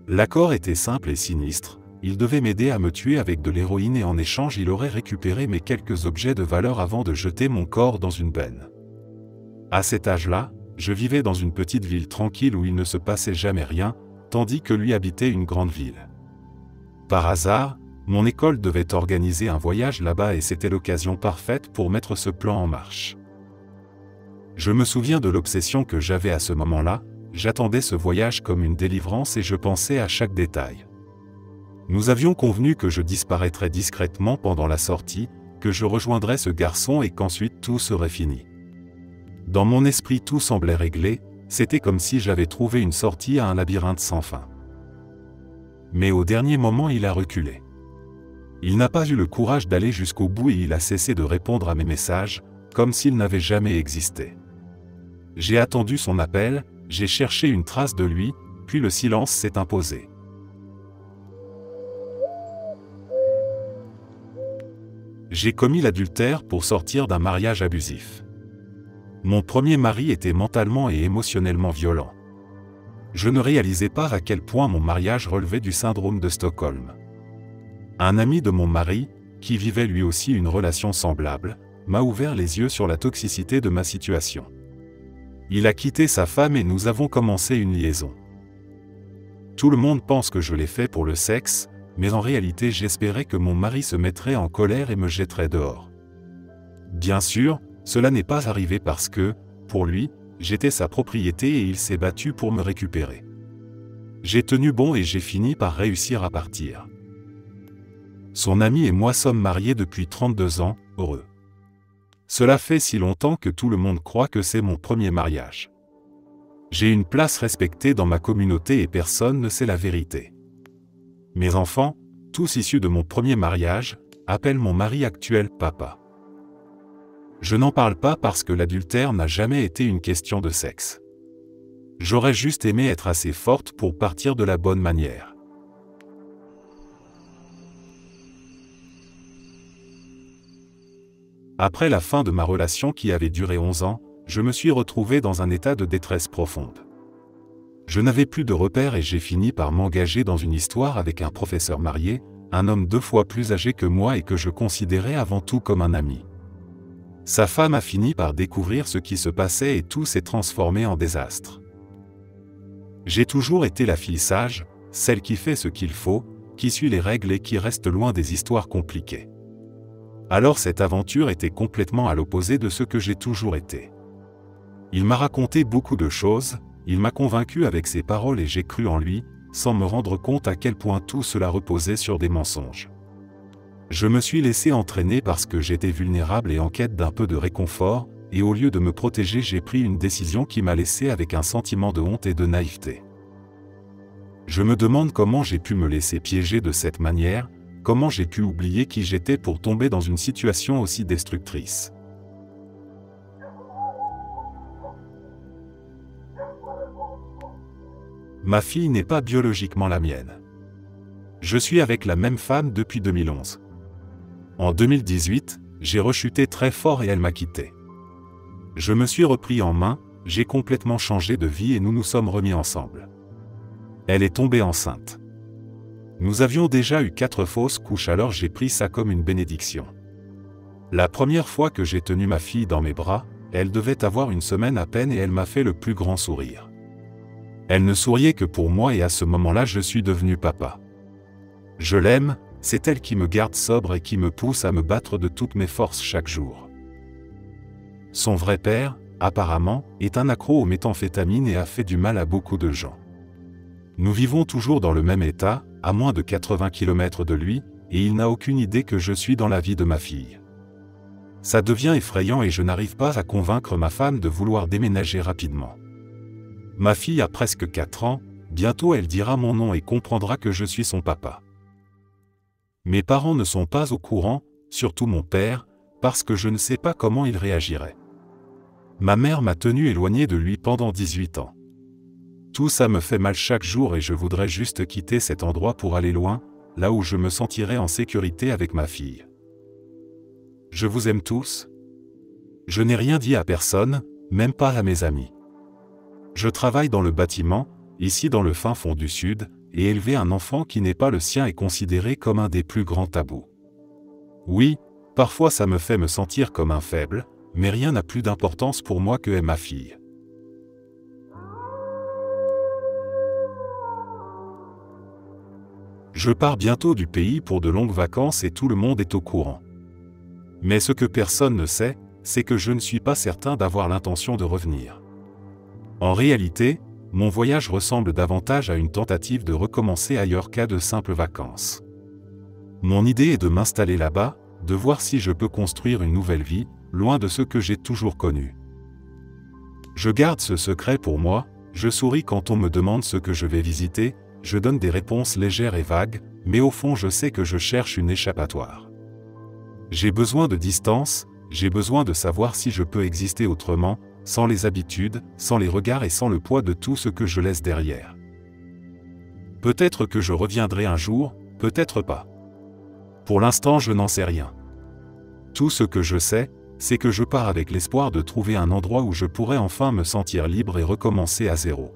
L'accord était simple et sinistre, il devait m'aider à me tuer avec de l'héroïne et en échange il aurait récupéré mes quelques objets de valeur avant de jeter mon corps dans une benne. À cet âge-là, je vivais dans une petite ville tranquille où il ne se passait jamais rien, tandis que lui habitait une grande ville. Par hasard, mon école devait organiser un voyage là-bas et c'était l'occasion parfaite pour mettre ce plan en marche. Je me souviens de l'obsession que j'avais à ce moment-là, j'attendais ce voyage comme une délivrance et je pensais à chaque détail. Nous avions convenu que je disparaîtrais discrètement pendant la sortie, que je rejoindrais ce garçon et qu'ensuite tout serait fini. Dans mon esprit tout semblait réglé, c'était comme si j'avais trouvé une sortie à un labyrinthe sans fin. Mais au dernier moment il a reculé. Il n'a pas eu le courage d'aller jusqu'au bout et il a cessé de répondre à mes messages, comme s'il n'avait jamais existé. J'ai attendu son appel, j'ai cherché une trace de lui, puis le silence s'est imposé. J'ai commis l'adultère pour sortir d'un mariage abusif. Mon premier mari était mentalement et émotionnellement violent. Je ne réalisais pas à quel point mon mariage relevait du syndrome de Stockholm. Un ami de mon mari, qui vivait lui aussi une relation semblable, m'a ouvert les yeux sur la toxicité de ma situation. Il a quitté sa femme et nous avons commencé une liaison. Tout le monde pense que je l'ai fait pour le sexe, mais en réalité j'espérais que mon mari se mettrait en colère et me jetterait dehors. Bien sûr, cela n'est pas arrivé parce que, pour lui, j'étais sa propriété et il s'est battu pour me récupérer. J'ai tenu bon et j'ai fini par réussir à partir. Son ami et moi sommes mariés depuis 32 ans, heureux. Cela fait si longtemps que tout le monde croit que c'est mon premier mariage. J'ai une place respectée dans ma communauté et personne ne sait la vérité. Mes enfants, tous issus de mon premier mariage, appellent mon mari actuel papa. Je n'en parle pas parce que l'adultère n'a jamais été une question de sexe. J'aurais juste aimé être assez forte pour partir de la bonne manière. Après la fin de ma relation qui avait duré 11 ans, je me suis retrouvé dans un état de détresse profonde. Je n'avais plus de repères et j'ai fini par m'engager dans une histoire avec un professeur marié, un homme 2 fois plus âgé que moi et que je considérais avant tout comme un ami. Sa femme a fini par découvrir ce qui se passait et tout s'est transformé en désastre. J'ai toujours été la fille sage, celle qui fait ce qu'il faut, qui suit les règles et qui reste loin des histoires compliquées. Alors cette aventure était complètement à l'opposé de ce que j'ai toujours été. Il m'a raconté beaucoup de choses, il m'a convaincu avec ses paroles et j'ai cru en lui, sans me rendre compte à quel point tout cela reposait sur des mensonges. Je me suis laissé entraîner parce que j'étais vulnérable et en quête d'un peu de réconfort, et au lieu de me protéger, j'ai pris une décision qui m'a laissé avec un sentiment de honte et de naïveté. Je me demande comment j'ai pu me laisser piéger de cette manière, comment j'ai pu oublier qui j'étais pour tomber dans une situation aussi destructrice. Ma fille n'est pas biologiquement la mienne. Je suis avec la même femme depuis 2011. En 2018, j'ai rechuté très fort et elle m'a quitté. Je me suis repris en main, j'ai complètement changé de vie et nous nous sommes remis ensemble. Elle est tombée enceinte. Nous avions déjà eu 4 fausses couches, alors j'ai pris ça comme une bénédiction. La première fois que j'ai tenu ma fille dans mes bras, elle devait avoir 1 semaine à peine et elle m'a fait le plus grand sourire. Elle ne souriait que pour moi et à ce moment-là je suis devenu papa. Je l'aime, c'est elle qui me garde sobre et qui me pousse à me battre de toutes mes forces chaque jour. Son vrai père, apparemment, est un accro aux méthamphétamines et a fait du mal à beaucoup de gens. Nous vivons toujours dans le même état, à moins de 80 km de lui, et il n'a aucune idée que je suis dans la vie de ma fille. Ça devient effrayant et je n'arrive pas à convaincre ma femme de vouloir déménager rapidement. Ma fille a presque 4 ans, bientôt elle dira mon nom et comprendra que je suis son papa. Mes parents ne sont pas au courant, surtout mon père, parce que je ne sais pas comment il réagirait. Ma mère m'a tenu éloigné de lui pendant 18 ans. Tout ça me fait mal chaque jour et je voudrais juste quitter cet endroit pour aller loin, là où je me sentirais en sécurité avec ma fille. Je vous aime tous. Je n'ai rien dit à personne, même pas à mes amis. Je travaille dans le bâtiment, ici dans le fin fond du Sud, et élever un enfant qui n'est pas le sien est considéré comme un des plus grands tabous. Oui, parfois ça me fait me sentir comme un faible, mais rien n'a plus d'importance pour moi que ma fille. Je pars bientôt du pays pour de longues vacances et tout le monde est au courant. Mais ce que personne ne sait, c'est que je ne suis pas certain d'avoir l'intention de revenir. En réalité, mon voyage ressemble davantage à une tentative de recommencer ailleurs qu'à de simples vacances. Mon idée est de m'installer là-bas, de voir si je peux construire une nouvelle vie, loin de ce que j'ai toujours connu. Je garde ce secret pour moi, je souris quand on me demande ce que je vais visiter, je donne des réponses légères et vagues, mais au fond je sais que je cherche une échappatoire. J'ai besoin de distance, j'ai besoin de savoir si je peux exister autrement, sans les habitudes, sans les regards et sans le poids de tout ce que je laisse derrière. Peut-être que je reviendrai un jour, peut-être pas. Pour l'instant je n'en sais rien. Tout ce que je sais, c'est que je pars avec l'espoir de trouver un endroit où je pourrais enfin me sentir libre et recommencer à zéro.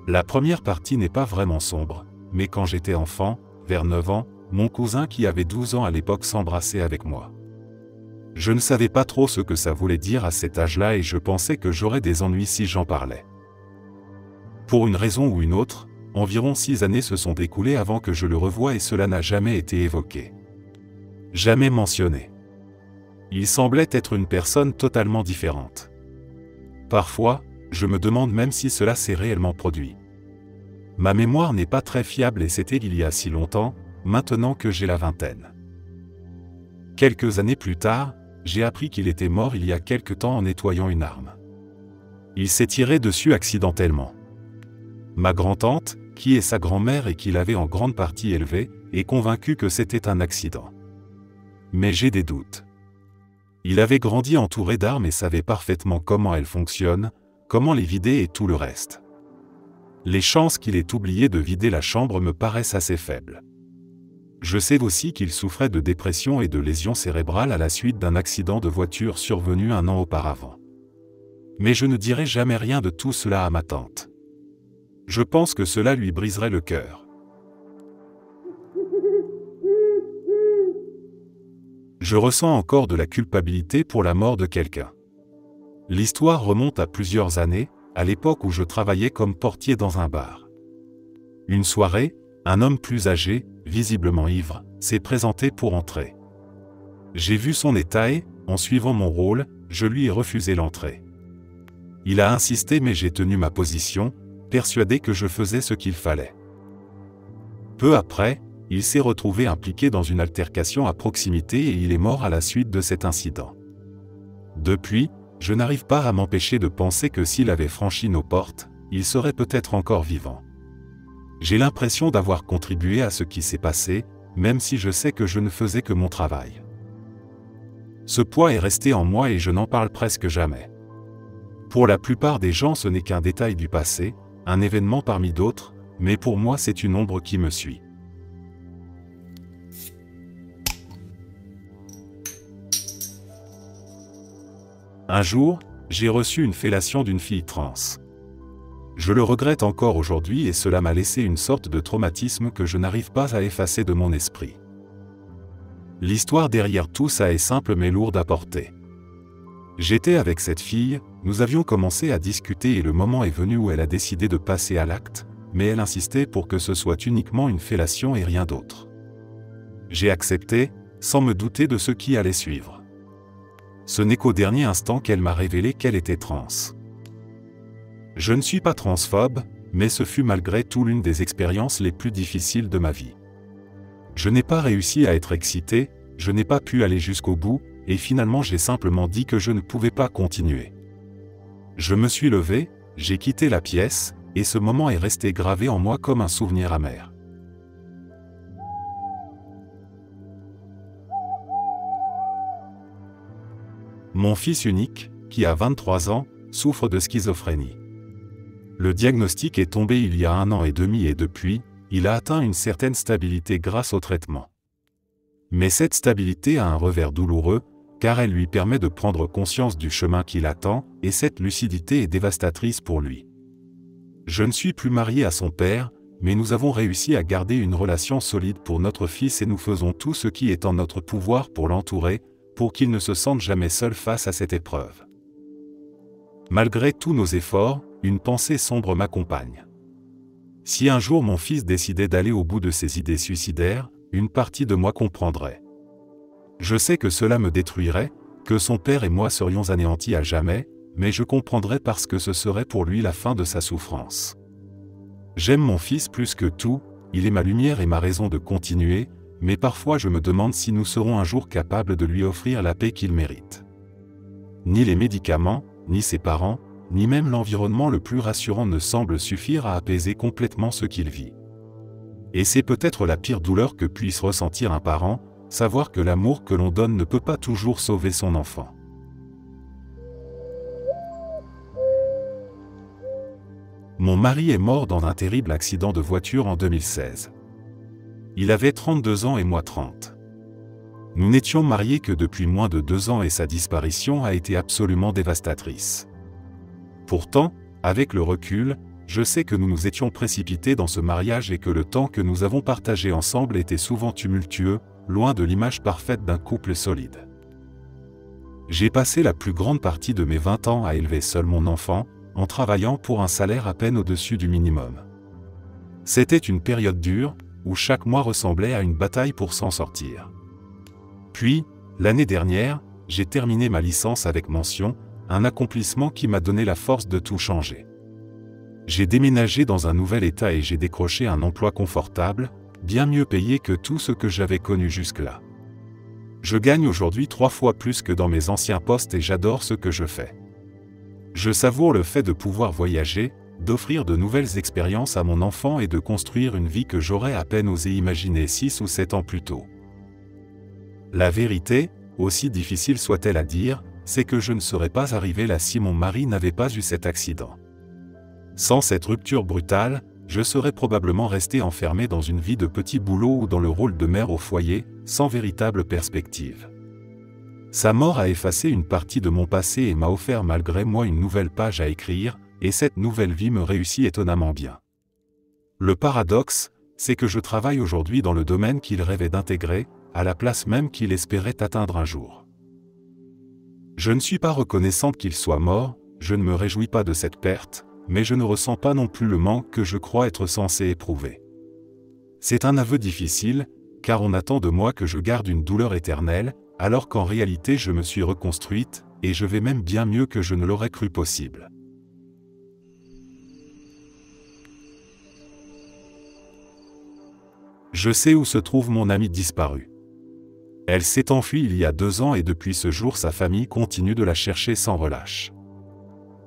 La première partie n'est pas vraiment sombre, mais quand j'étais enfant, vers 9 ans, mon cousin qui avait 12 ans à l'époque s'embrassait avec moi. Je ne savais pas trop ce que ça voulait dire à cet âge-là et je pensais que j'aurais des ennuis si j'en parlais. Pour une raison ou une autre, environ 6 années se sont écoulées avant que je le revoie et cela n'a jamais été évoqué. Jamais mentionné. Il semblait être une personne totalement différente. Parfois, je me demande même si cela s'est réellement produit. Ma mémoire n'est pas très fiable et c'était il y a si longtemps, maintenant que j'ai la vingtaine. Quelques années plus tard, j'ai appris qu'il était mort il y a quelque temps en nettoyant une arme. Il s'est tiré dessus accidentellement. Ma grand-tante, qui est sa grand-mère et qui l'avait en grande partie élevé, est convaincue que c'était un accident. Mais j'ai des doutes. Il avait grandi entouré d'armes et savait parfaitement comment elles fonctionnent, comment les vider et tout le reste. Les chances qu'il ait oublié de vider la chambre me paraissent assez faibles. Je sais aussi qu'il souffrait de dépression et de lésions cérébrales à la suite d'un accident de voiture survenu 1 an auparavant. Mais je ne dirai jamais rien de tout cela à ma tante. Je pense que cela lui briserait le cœur. Je ressens encore de la culpabilité pour la mort de quelqu'un. L'histoire remonte à plusieurs années, à l'époque où je travaillais comme portier dans un bar. Une soirée, un homme plus âgé, visiblement ivre, s'est présenté pour entrer. J'ai vu son état et, en suivant mon rôle, je lui ai refusé l'entrée. Il a insisté mais j'ai tenu ma position, persuadé que je faisais ce qu'il fallait. Peu après, il s'est retrouvé impliqué dans une altercation à proximité et il est mort à la suite de cet incident. Depuis, je n'arrive pas à m'empêcher de penser que s'il avait franchi nos portes, il serait peut-être encore vivant. J'ai l'impression d'avoir contribué à ce qui s'est passé, même si je sais que je ne faisais que mon travail. Ce poids est resté en moi et je n'en parle presque jamais. Pour la plupart des gens, ce n'est qu'un détail du passé, un événement parmi d'autres, mais pour moi c'est une ombre qui me suit. Un jour, j'ai reçu une fellation d'une fille trans. Je le regrette encore aujourd'hui et cela m'a laissé une sorte de traumatisme que je n'arrive pas à effacer de mon esprit. L'histoire derrière tout ça est simple mais lourde à porter. J'étais avec cette fille, nous avions commencé à discuter et le moment est venu où elle a décidé de passer à l'acte, mais elle insistait pour que ce soit uniquement une fellation et rien d'autre. J'ai accepté, sans me douter de ce qui allait suivre. Ce n'est qu'au dernier instant qu'elle m'a révélé qu'elle était trans. Je ne suis pas transphobe, mais ce fut malgré tout l'une des expériences les plus difficiles de ma vie. Je n'ai pas réussi à être excité, je n'ai pas pu aller jusqu'au bout, et finalement j'ai simplement dit que je ne pouvais pas continuer. Je me suis levé, j'ai quitté la pièce, et ce moment est resté gravé en moi comme un souvenir amer. Mon fils unique, qui a 23 ans, souffre de schizophrénie. Le diagnostic est tombé il y a 1 an et demi et depuis, il a atteint une certaine stabilité grâce au traitement. Mais cette stabilité a un revers douloureux, car elle lui permet de prendre conscience du chemin qui l'attend, et cette lucidité est dévastatrice pour lui. Je ne suis plus marié à son père, mais nous avons réussi à garder une relation solide pour notre fils et nous faisons tout ce qui est en notre pouvoir pour l'entourer, pour qu'il ne se sente jamais seul face à cette épreuve. Malgré tous nos efforts, une pensée sombre m'accompagne. Si un jour mon fils décidait d'aller au bout de ses idées suicidaires, une partie de moi comprendrait. Je sais que cela me détruirait, que son père et moi serions anéantis à jamais, mais je comprendrais parce que ce serait pour lui la fin de sa souffrance. J'aime mon fils plus que tout, il est ma lumière et ma raison de continuer, mais parfois je me demande si nous serons un jour capables de lui offrir la paix qu'il mérite. Ni les médicaments, ni ses parents, ni même l'environnement le plus rassurant ne semblent suffire à apaiser complètement ce qu'il vit. Et c'est peut-être la pire douleur que puisse ressentir un parent, savoir que l'amour que l'on donne ne peut pas toujours sauver son enfant. Mon mari est mort dans un terrible accident de voiture en 2016. Il avait 32 ans et moi 30. Nous n'étions mariés que depuis moins de 2 ans et sa disparition a été absolument dévastatrice. Pourtant, avec le recul, je sais que nous nous étions précipités dans ce mariage et que le temps que nous avons partagé ensemble était souvent tumultueux, loin de l'image parfaite d'un couple solide. J'ai passé la plus grande partie de mes 20 ans à élever seul mon enfant, en travaillant pour un salaire à peine au-dessus du minimum. C'était une période dure, où chaque mois ressemblait à une bataille pour s'en sortir. Puis, l'année dernière, j'ai terminé ma licence avec mention, un accomplissement qui m'a donné la force de tout changer. J'ai déménagé dans un nouvel état et j'ai décroché un emploi confortable, bien mieux payé que tout ce que j'avais connu jusque-là. Je gagne aujourd'hui 3 fois plus que dans mes anciens postes et j'adore ce que je fais. Je savoure le fait de pouvoir voyager, d'offrir de nouvelles expériences à mon enfant et de construire une vie que j'aurais à peine osé imaginer 6 ou 7 ans plus tôt. La vérité, aussi difficile soit-elle à dire, c'est que je ne serais pas arrivé là si mon mari n'avait pas eu cet accident. Sans cette rupture brutale, je serais probablement resté enfermé dans une vie de petit boulot ou dans le rôle de mère au foyer, sans véritable perspective. Sa mort a effacé une partie de mon passé et m'a offert malgré moi une nouvelle page à écrire, et cette nouvelle vie me réussit étonnamment bien. Le paradoxe, c'est que je travaille aujourd'hui dans le domaine qu'il rêvait d'intégrer, à la place même qu'il espérait atteindre un jour. Je ne suis pas reconnaissante qu'il soit mort, je ne me réjouis pas de cette perte, mais je ne ressens pas non plus le manque que je crois être censé éprouver. C'est un aveu difficile, car on attend de moi que je garde une douleur éternelle, alors qu'en réalité je me suis reconstruite, et je vais même bien mieux que je ne l'aurais cru possible. Je sais où se trouve mon amie disparue. Elle s'est enfuie il y a 2 ans et depuis ce jour sa famille continue de la chercher sans relâche.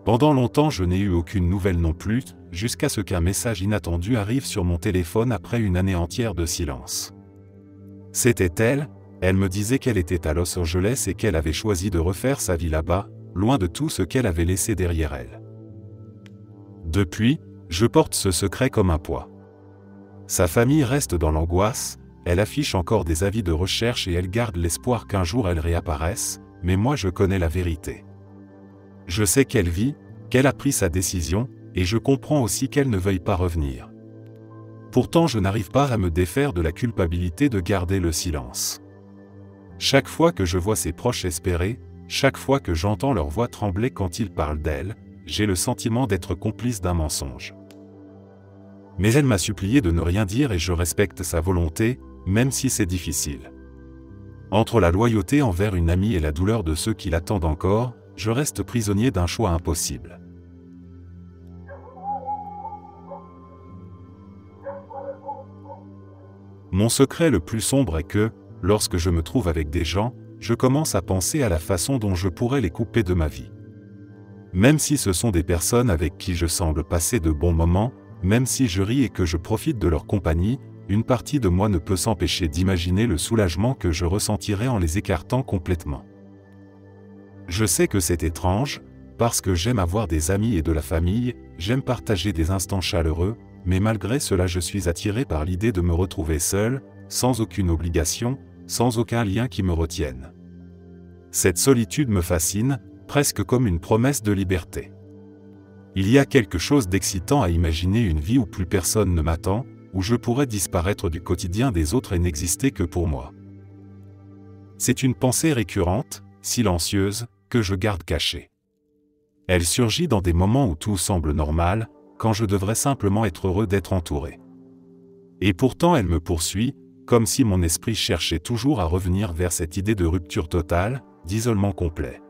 Pendant longtemps je n'ai eu aucune nouvelle non plus, jusqu'à ce qu'un message inattendu arrive sur mon téléphone après une année entière de silence. C'était elle me disait qu'elle était à Los Angeles et qu'elle avait choisi de refaire sa vie là-bas, loin de tout ce qu'elle avait laissé derrière elle. Depuis, je porte ce secret comme un poids. Sa famille reste dans l'angoisse, elle affiche encore des avis de recherche et elle garde l'espoir qu'un jour elle réapparaisse, mais moi je connais la vérité. Je sais qu'elle vit, qu'elle a pris sa décision, et je comprends aussi qu'elle ne veuille pas revenir. Pourtant je n'arrive pas à me défaire de la culpabilité de garder le silence. Chaque fois que je vois ses proches espérer, chaque fois que j'entends leur voix trembler quand ils parlent d'elle, j'ai le sentiment d'être complice d'un mensonge. Mais elle m'a supplié de ne rien dire et je respecte sa volonté, même si c'est difficile. Entre la loyauté envers une amie et la douleur de ceux qui l'attendent encore, je reste prisonnier d'un choix impossible. Mon secret le plus sombre est que, lorsque je me trouve avec des gens, je commence à penser à la façon dont je pourrais les couper de ma vie. Même si ce sont des personnes avec qui je semble passer de bons moments, même si je ris et que je profite de leur compagnie, une partie de moi ne peut s'empêcher d'imaginer le soulagement que je ressentirais en les écartant complètement. Je sais que c'est étrange, parce que j'aime avoir des amis et de la famille, j'aime partager des instants chaleureux, mais malgré cela je suis attiré par l'idée de me retrouver seul, sans aucune obligation, sans aucun lien qui me retienne. Cette solitude me fascine, presque comme une promesse de liberté. Il y a quelque chose d'excitant à imaginer une vie où plus personne ne m'attend, où je pourrais disparaître du quotidien des autres et n'exister que pour moi. C'est une pensée récurrente, silencieuse, que je garde cachée. Elle surgit dans des moments où tout semble normal, quand je devrais simplement être heureux d'être entouré. Et pourtant elle me poursuit, comme si mon esprit cherchait toujours à revenir vers cette idée de rupture totale, d'isolement complet.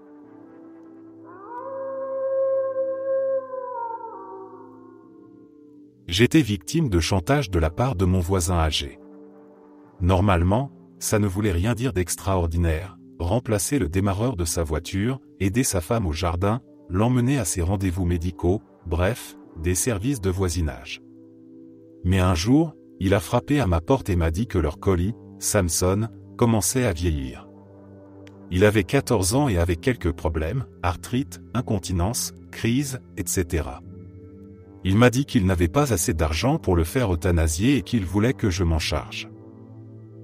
J'étais victime de chantage de la part de mon voisin âgé. Normalement, ça ne voulait rien dire d'extraordinaire, remplacer le démarreur de sa voiture, aider sa femme au jardin, l'emmener à ses rendez-vous médicaux, bref, des services de voisinage. Mais un jour, il a frappé à ma porte et m'a dit que leur colis, Samson, commençait à vieillir. Il avait 14 ans et avait quelques problèmes, arthrite, incontinence, crise, etc. Il m'a dit qu'il n'avait pas assez d'argent pour le faire euthanasier et qu'il voulait que je m'en charge.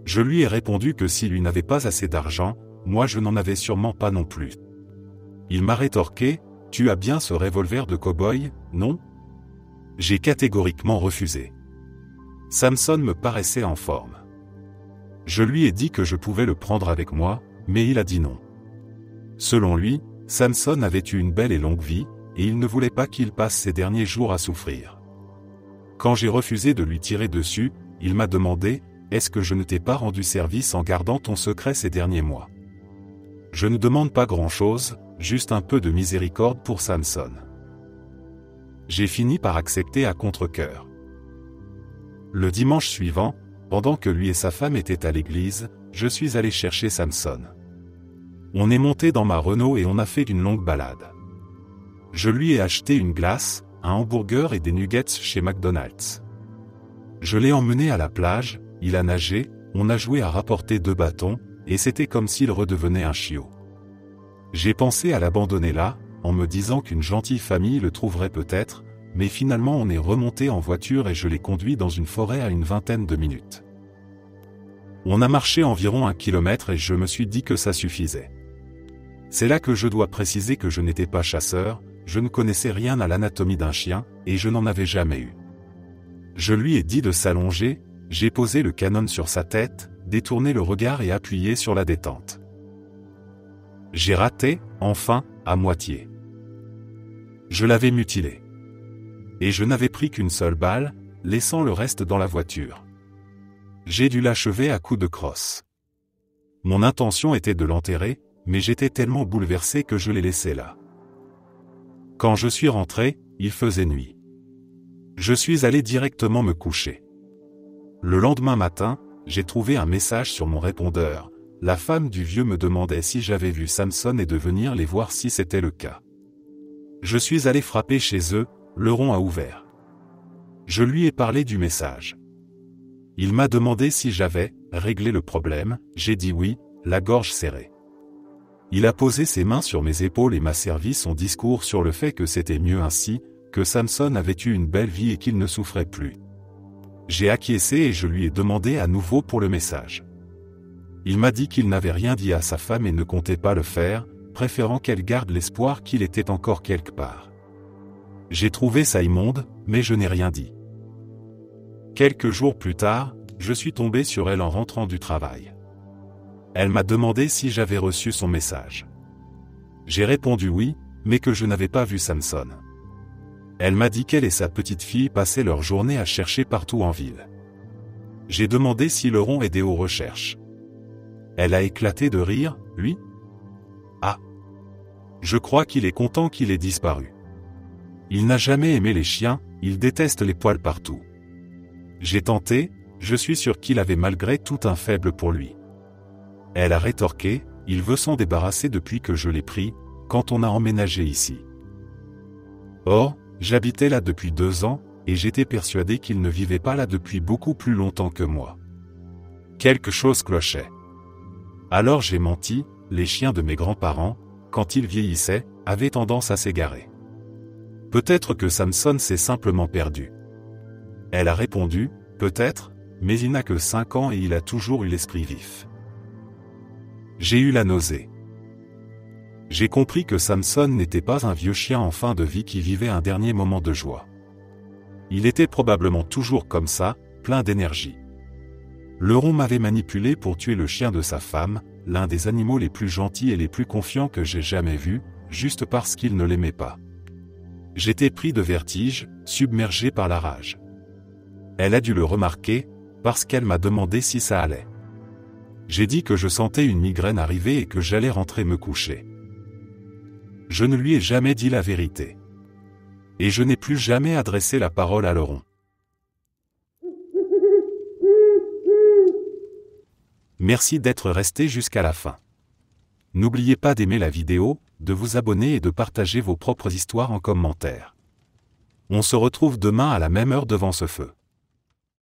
Je lui ai répondu que s'il lui n'avait pas assez d'argent, moi je n'en avais sûrement pas non plus. Il m'a rétorqué, « Tu as bien ce revolver de cow-boy, non ?» J'ai catégoriquement refusé. Samson me paraissait en forme. Je lui ai dit que je pouvais le prendre avec moi, mais il a dit non. Selon lui, Samson avait eu une belle et longue vie, et il ne voulait pas qu'il passe ses derniers jours à souffrir. Quand j'ai refusé de lui tirer dessus, il m'a demandé, « Est-ce que je ne t'ai pas rendu service en gardant ton secret ces derniers mois ?» Je ne demande pas grand-chose, juste un peu de miséricorde pour Samson. J'ai fini par accepter à contre-cœur. Le dimanche suivant, pendant que lui et sa femme étaient à l'église, je suis allé chercher Samson. On est monté dans ma Renault et on a fait une longue balade. Je lui ai acheté une glace, un hamburger et des nuggets chez McDonald's. Je l'ai emmené à la plage, il a nagé, on a joué à rapporter 2 bâtons, et c'était comme s'il redevenait un chiot. J'ai pensé à l'abandonner là, en me disant qu'une gentille famille le trouverait peut-être, mais finalement on est remonté en voiture et je l'ai conduit dans une forêt à une vingtaine de minutes. On a marché environ 1 kilomètre et je me suis dit que ça suffisait. C'est là que je dois préciser que je n'étais pas chasseur, je ne connaissais rien à l'anatomie d'un chien, et je n'en avais jamais eu. Je lui ai dit de s'allonger, j'ai posé le canon sur sa tête, détourné le regard et appuyé sur la détente. J'ai raté, enfin, à moitié. Je l'avais mutilé. Et je n'avais pris qu'une seule balle, laissant le reste dans la voiture. J'ai dû l'achever à coups de crosse. Mon intention était de l'enterrer, mais j'étais tellement bouleversé que je l'ai laissé là. Quand je suis rentré, il faisait nuit. Je suis allé directement me coucher. Le lendemain matin, j'ai trouvé un message sur mon répondeur. La femme du vieux me demandait si j'avais vu Samson et de venir les voir si c'était le cas. Je suis allé frapper chez eux, le rond a ouvert. Je lui ai parlé du message. Il m'a demandé si j'avais réglé le problème, j'ai dit oui, la gorge serrée. Il a posé ses mains sur mes épaules et m'a servi son discours sur le fait que c'était mieux ainsi, que Samson avait eu une belle vie et qu'il ne souffrait plus. J'ai acquiescé et je lui ai demandé à nouveau pour le message. Il m'a dit qu'il n'avait rien dit à sa femme et ne comptait pas le faire, préférant qu'elle garde l'espoir qu'il était encore quelque part. J'ai trouvé ça immonde, mais je n'ai rien dit. Quelques jours plus tard, je suis tombé sur elle en rentrant du travail. Elle m'a demandé si j'avais reçu son message. J'ai répondu oui, mais que je n'avais pas vu Samson. Elle m'a dit qu'elle et sa petite fille passaient leur journée à chercher partout en ville. J'ai demandé si Laurent aidait aux recherches. Elle a éclaté de rire, lui. Ah. Je crois qu'il est content qu'il ait disparu. Il n'a jamais aimé les chiens, il déteste les poils partout. J'ai tenté, je suis sûr qu'il avait malgré tout un faible pour lui. Elle a rétorqué, il veut s'en débarrasser depuis que je l'ai pris, quand on a emménagé ici. Or, j'habitais là depuis 2 ans, et j'étais persuadé qu'il ne vivait pas là depuis beaucoup plus longtemps que moi. Quelque chose clochait. Alors j'ai menti, les chiens de mes grands-parents, quand ils vieillissaient, avaient tendance à s'égarer. Peut-être que Samson s'est simplement perdu. Elle a répondu, peut-être, mais il n'a que 5 ans et il a toujours eu l'esprit vif. J'ai eu la nausée. J'ai compris que Samson n'était pas un vieux chien en fin de vie qui vivait un dernier moment de joie. Il était probablement toujours comme ça, plein d'énergie. Laurent m'avait manipulé pour tuer le chien de sa femme, l'un des animaux les plus gentils et les plus confiants que j'ai jamais vus, juste parce qu'il ne l'aimait pas. J'étais pris de vertige, submergé par la rage. Elle a dû le remarquer, parce qu'elle m'a demandé si ça allait. J'ai dit que je sentais une migraine arriver et que j'allais rentrer me coucher. Je ne lui ai jamais dit la vérité. Et je n'ai plus jamais adressé la parole à Laurent. Merci d'être resté jusqu'à la fin. N'oubliez pas d'aimer la vidéo, de vous abonner et de partager vos propres histoires en commentaire. On se retrouve demain à la même heure devant ce feu.